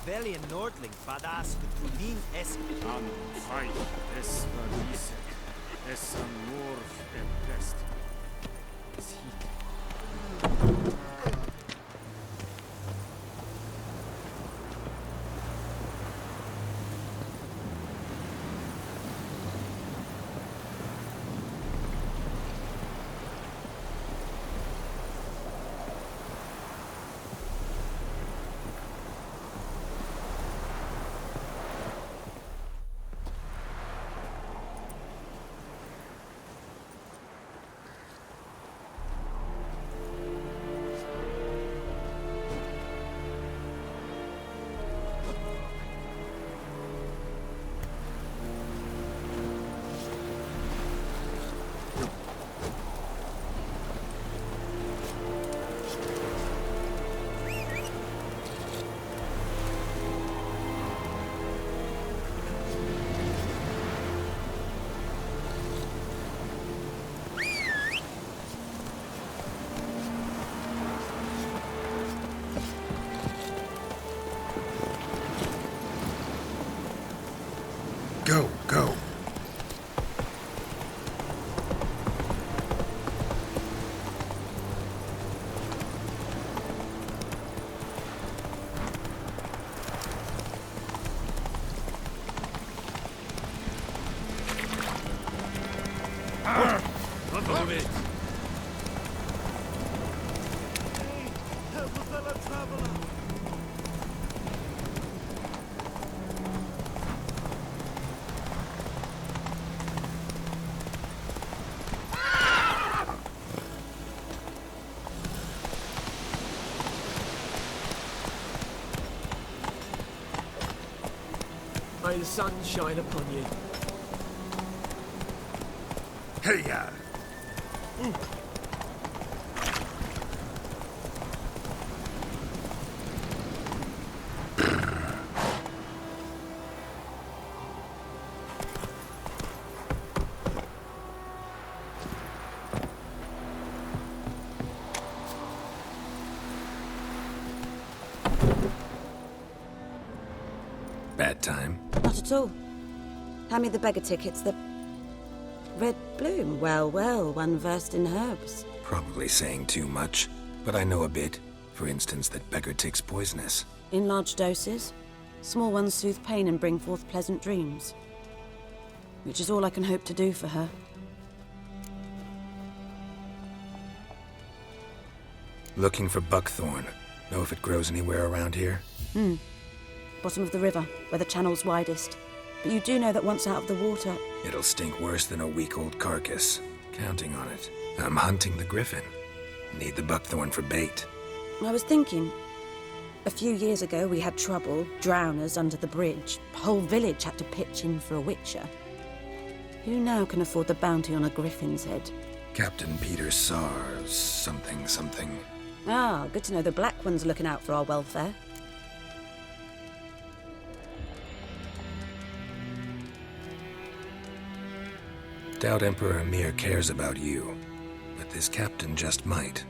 Pavilion Nordling, Badas, Tulin, Es. An fight, es verließe, es amor empest. Es hielt. Go, go. May the sun shine upon you. Hey, ya! Bad time. Not at all. Hand me the beggar tickets, the red bloom. Well, well, one versed in herbs. Probably saying too much, but I know a bit. For instance, that beggar tick's poisonous. In large doses. Small ones soothe pain and bring forth pleasant dreams. Which is all I can hope to do for her. Looking for buckthorn. Know if it grows anywhere around here? Bottom of the river, where the channel's widest. But you do know that once out of the water... It'll stink worse than a week-old carcass. Counting on it. I'm hunting the griffin. Need the buckthorn for bait. I was thinking... A few years ago, we had trouble, drowners under the bridge. The whole village had to pitch in for a witcher. Who now can afford the bounty on a griffin's head? Captain Peter Sars, something. Ah, good to know the Black One's looking out for our welfare. Doubt Emperor Emir cares about you, but this captain just might.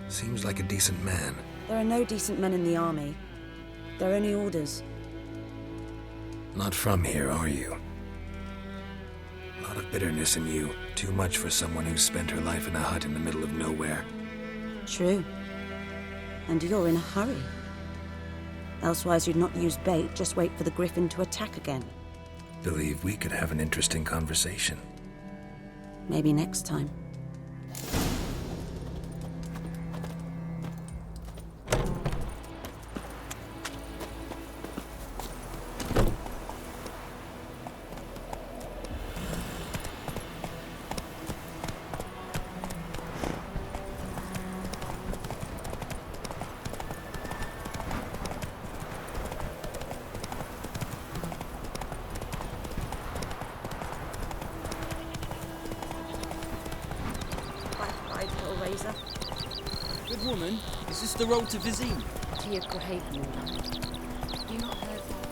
Seems like a decent man. There are no decent men in the army. They're only orders. Not from here, are you? A lot of bitterness in you. Too much for someone who spent her life in a hut in the middle of nowhere. True. And you're in a hurry. Elsewise you'd not use bait, just wait for the griffin to attack again. Believe we could have an interesting conversation. Maybe next time. Good woman, is this the road to Vizim? Tia Great. You not heard that?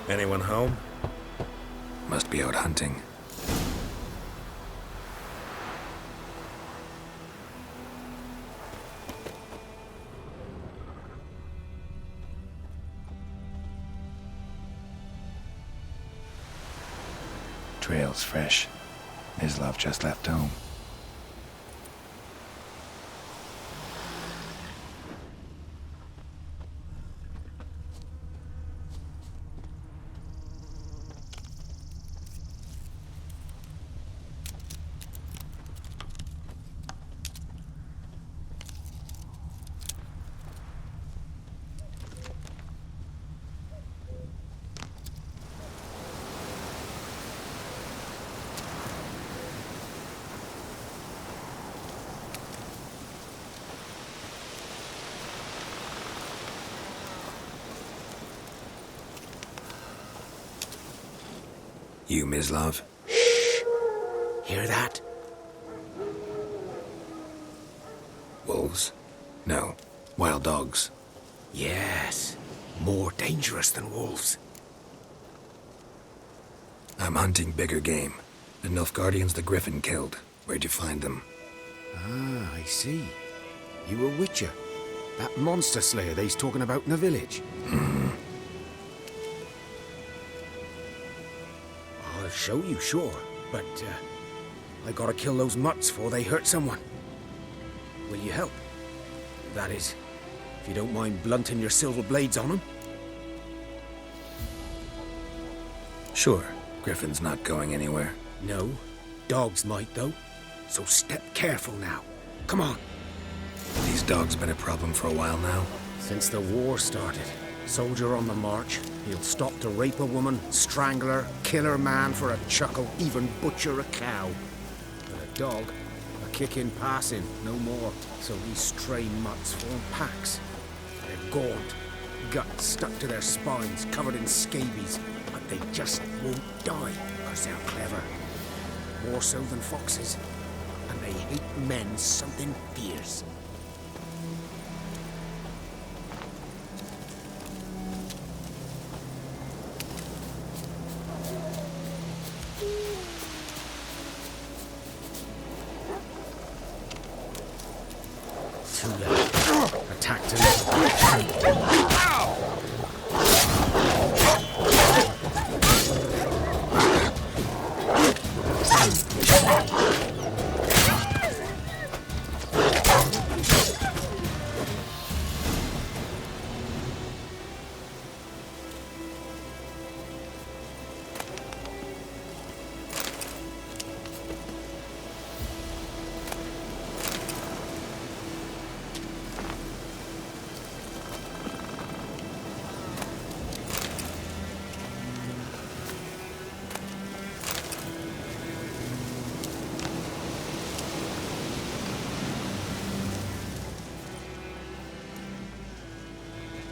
Anyone home? Must be out hunting. Trail's fresh. Mislav just left home. You, Mislav? Shh! Hear that? Wolves? No. Wild dogs. Yes. More dangerous than wolves. I'm hunting bigger game. The Nilfgaardians the Griffin killed. Where'd you find them? Ah, I see. You a witcher. That monster slayer they's talking about in the village. I'll show you, sure. But, I gotta kill those mutts before they hurt someone. Will you help? That is, if you don't mind blunting your silver blades on them. Sure. Griffin's not going anywhere. No. Dogs might, though. So step careful now. Come on. These dogs been a problem for a while now? Since the war started. Soldier on the march. He'll stop to rape a woman, strangle her, kill her man for a chuckle, even butcher a cow. But a dog, a kick in passing, no more. So these stray mutts form packs. They're gaunt, guts stuck to their spines, covered in scabies. But they just won't die, because they're clever. More so than foxes. And they hate men something fierce. Too late. Attacked him.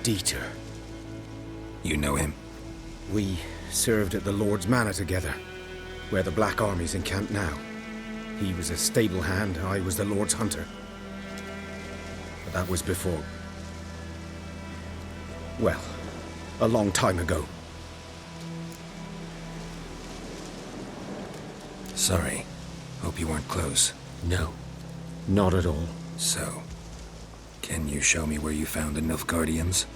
Dieter. You know him? We served at the Lord's Manor together, where the Black Army's encamped now. He was a stable hand, I was the Lord's hunter. But that was before... well, a long time ago. Sorry. Hope you weren't close. No, not at all. So, can you show me where you found the Nilfgaardians?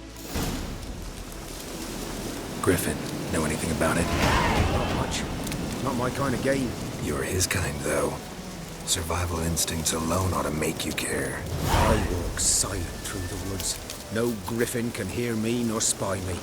Griffin, know anything about it? Not much. Not my kind of game. You're his kind, though. Survival instincts alone ought to make you care. I walk silent through the woods. No griffin can hear me nor spy me.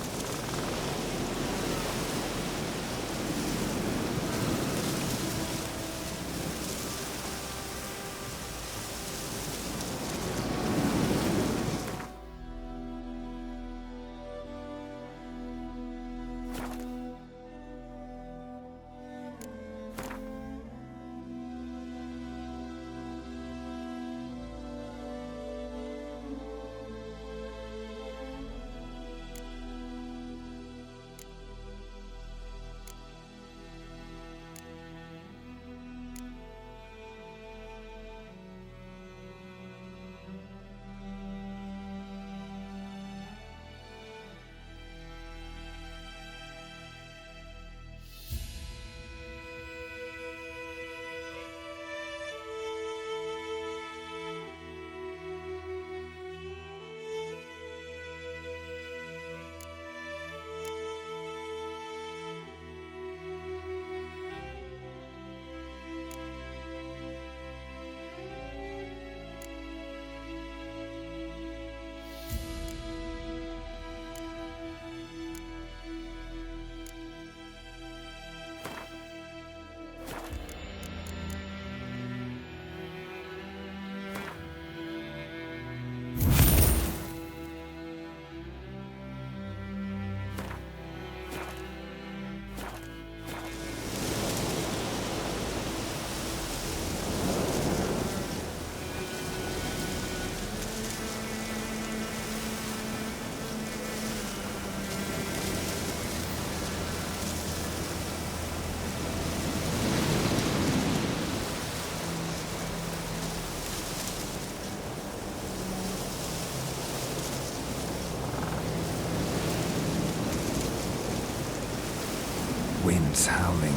Wind's howling.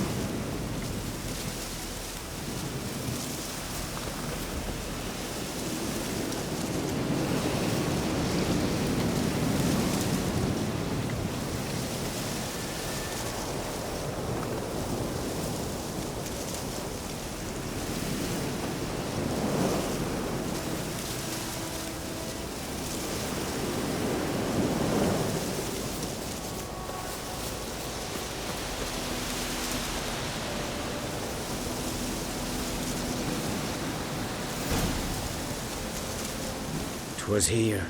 Was here.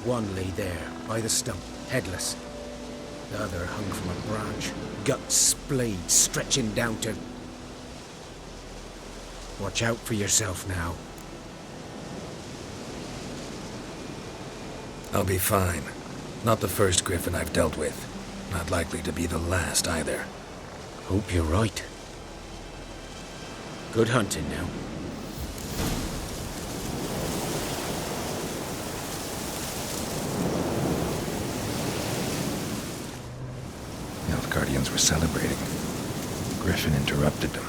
One lay there, by the stump, headless. The other hung from a branch, guts splayed, stretching down to... Watch out for yourself now. I'll be fine. Not the first griffin I've dealt with. Not likely to be the last, either. Hope you're right. Good hunting now. Guardians were celebrating. Griffin interrupted them.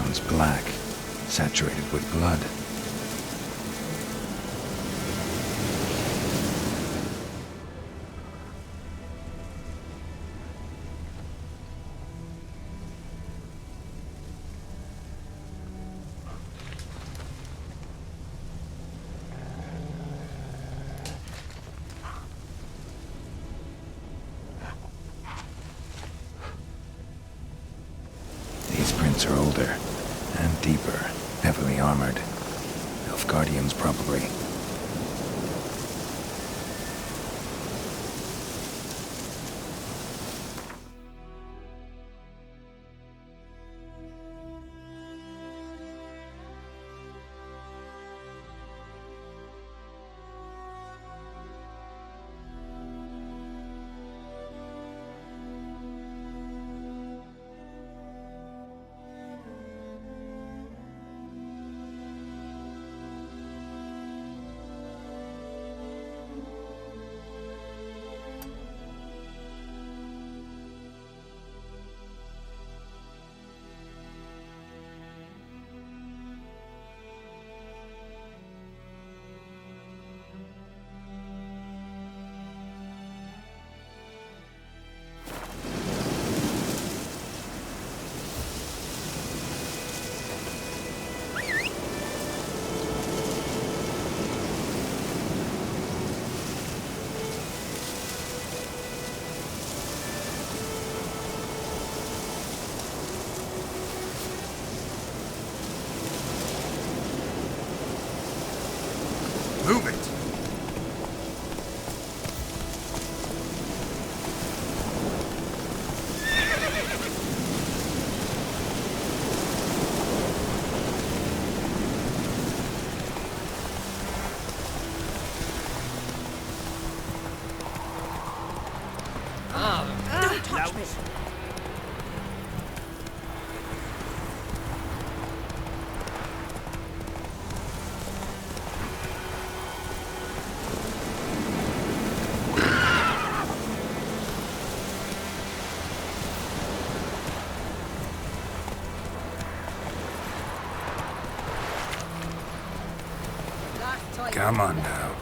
once black, saturated with blood. These prints are older and deeper, heavily armored. Nilfgaardians, probably. Move it! Don't touch me. Come on now.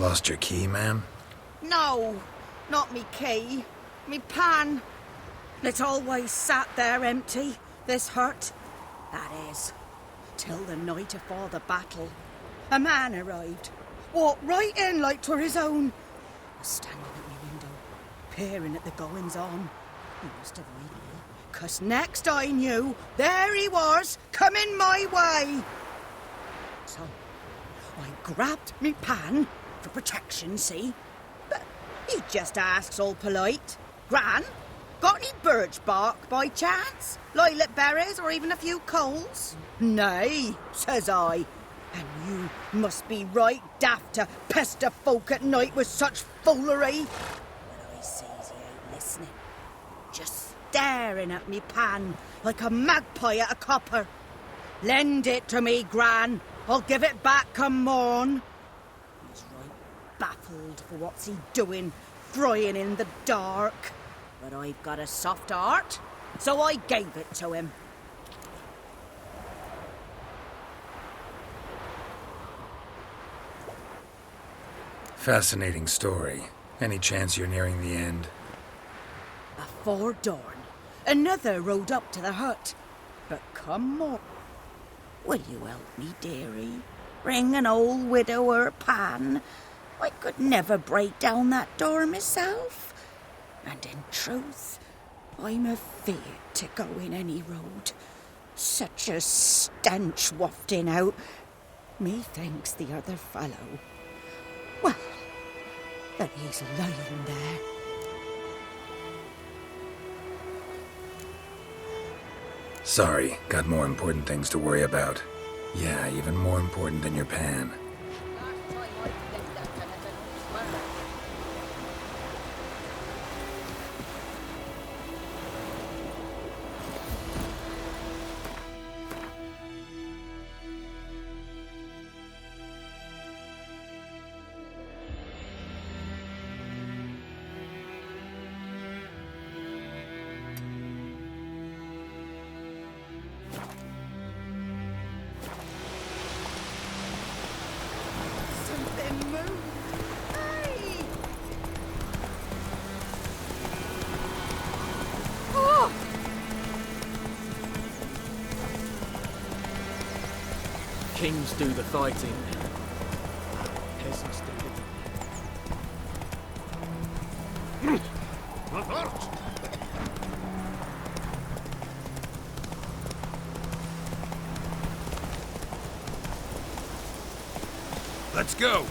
Lost your key, ma'am? No, not me key. Me pan. It's always sat there empty, this hut. That is, till the night afore the battle. A man arrived, walked right in like 'twere his own. Was standing at me window, peering at the goings-on. He must have eyed me, 'cause next I knew, there he was, coming my way. So, I grabbed me pan, for protection, see? But he just asks all polite, Gran, got any birch bark by chance? Lilac berries or even a few coals? Nay, says I. And you must be right daft to pester folk at night with such foolery. But I sees he ain't listening. Just staring at me pan like a magpie at a copper. Lend it to me, Gran. I'll give it back come morn. He's right baffled for what's he doing, frying in the dark. But I've got a soft heart, so I gave it to him. Fascinating story. Any chance you're nearing the end? Afore dawn, another rode up to the hut. But come more. Will you help me, dearie? Bring an old widower pan. I could never break down that door myself. And in truth, I'm afeard to go in any road. Such a stench wafting out. Methinks the other fellow, well, that he's lying there. Sorry, got more important things to worry about. Yeah, even more important than your pan. Kings do the fighting. Peasants do the... Let's go!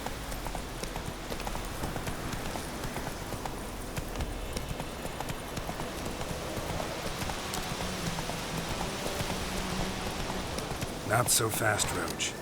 Not so fast, Roach.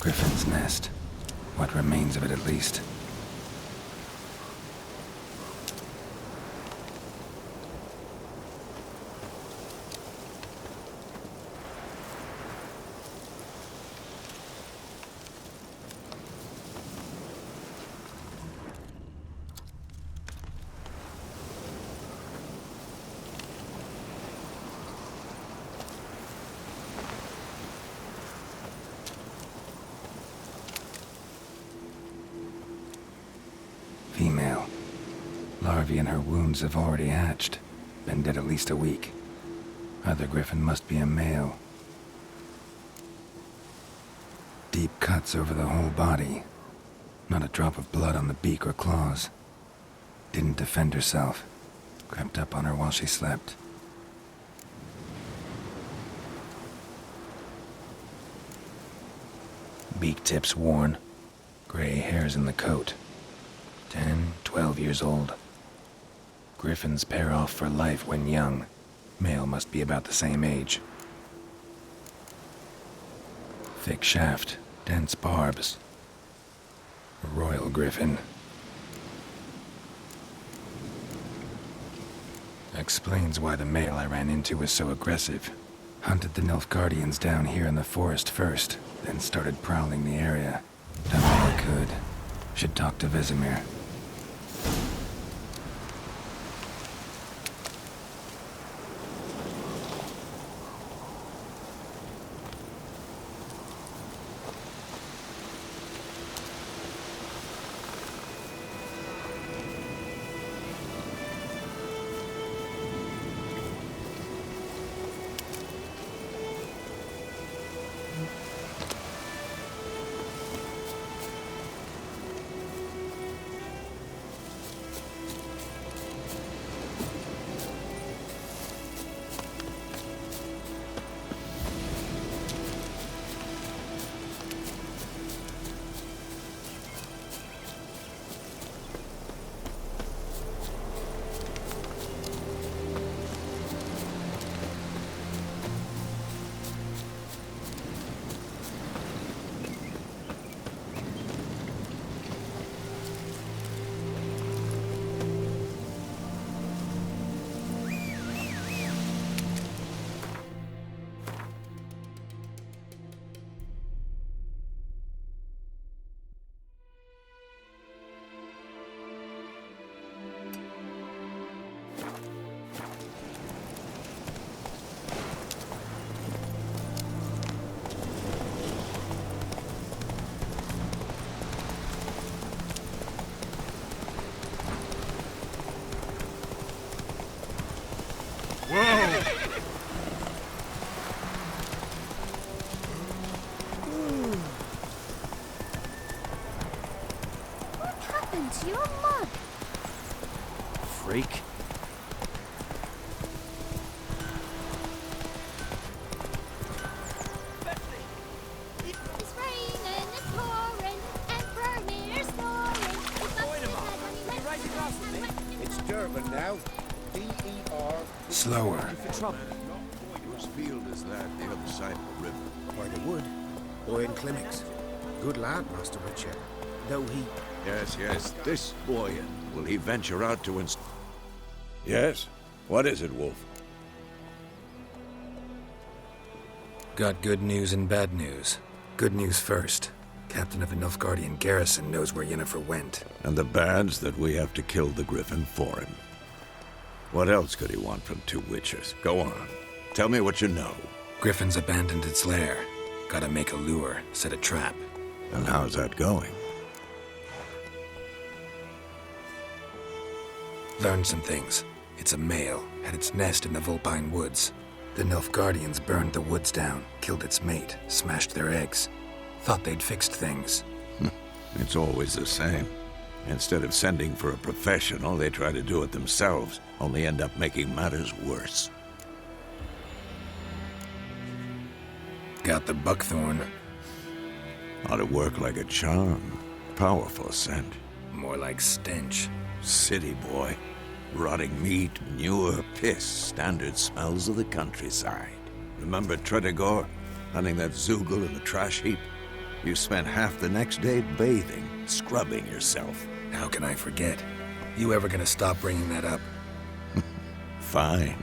Griffin's nest. What remains of it, at least. Female. Larvae in her wounds have already hatched. Been dead at least a week. Other griffin must be a male. Deep cuts over the whole body. Not a drop of blood on the beak or claws. Didn't defend herself. Crept up on her while she slept. Beak tips worn. Gray hairs in the coat. 10, 12 years old. Griffins pair off for life when young. Male must be about the same age. Thick shaft, dense barbs. Royal griffin. Explains why the male I ran into was so aggressive. Hunted the Nilfgaardians down here in the forest first, then started prowling the area. Done all I could. Should talk to Vesemir. You're a mug. Freak. It's raining, it's pouring, and Vermeer's snoring. It's Durban now. D-E-R. Slower. Whose field is that, the other side of the river? By the wood. Boy in Climmix. Good lad, Master Richard. Though he... Yes. This boy, will he venture out to Yes? What is it, Wolf? Got good news and bad news. Good news first. Captain of the Nilfgaardian garrison knows where Yennefer went. And the bad's that we have to kill the Griffin for him. What else could he want from two witches? Go on. Tell me what you know. Griffin's abandoned its lair. Gotta make a lure, set a trap. And how's that going? Learned some things. It's a male, had its nest in the Vulpine Woods. The Nilfgaardians burned the woods down, killed its mate, smashed their eggs. Thought they'd fixed things. It's always the same. Instead of sending for a professional, they try to do it themselves, only end up making matters worse. Got the buckthorn. Ought to work like a charm. Powerful scent. More like stench. City boy. Rotting meat, manure, piss, standard smells of the countryside. Remember Tredegor? Hunting that Zoogle in the trash heap? You spent half the next day bathing, scrubbing yourself. How can I forget? You ever gonna stop bringing that up? Fine.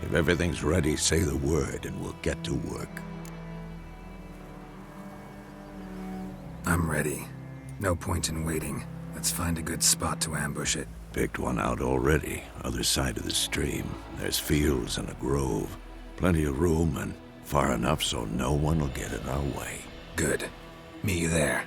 If everything's ready, say the word and we'll get to work. I'm ready. No point in waiting. Let's find a good spot to ambush it. Picked one out already, other side of the stream. There's fields and a grove. Plenty of room and far enough so no one will get in our way. Good. Meet you there.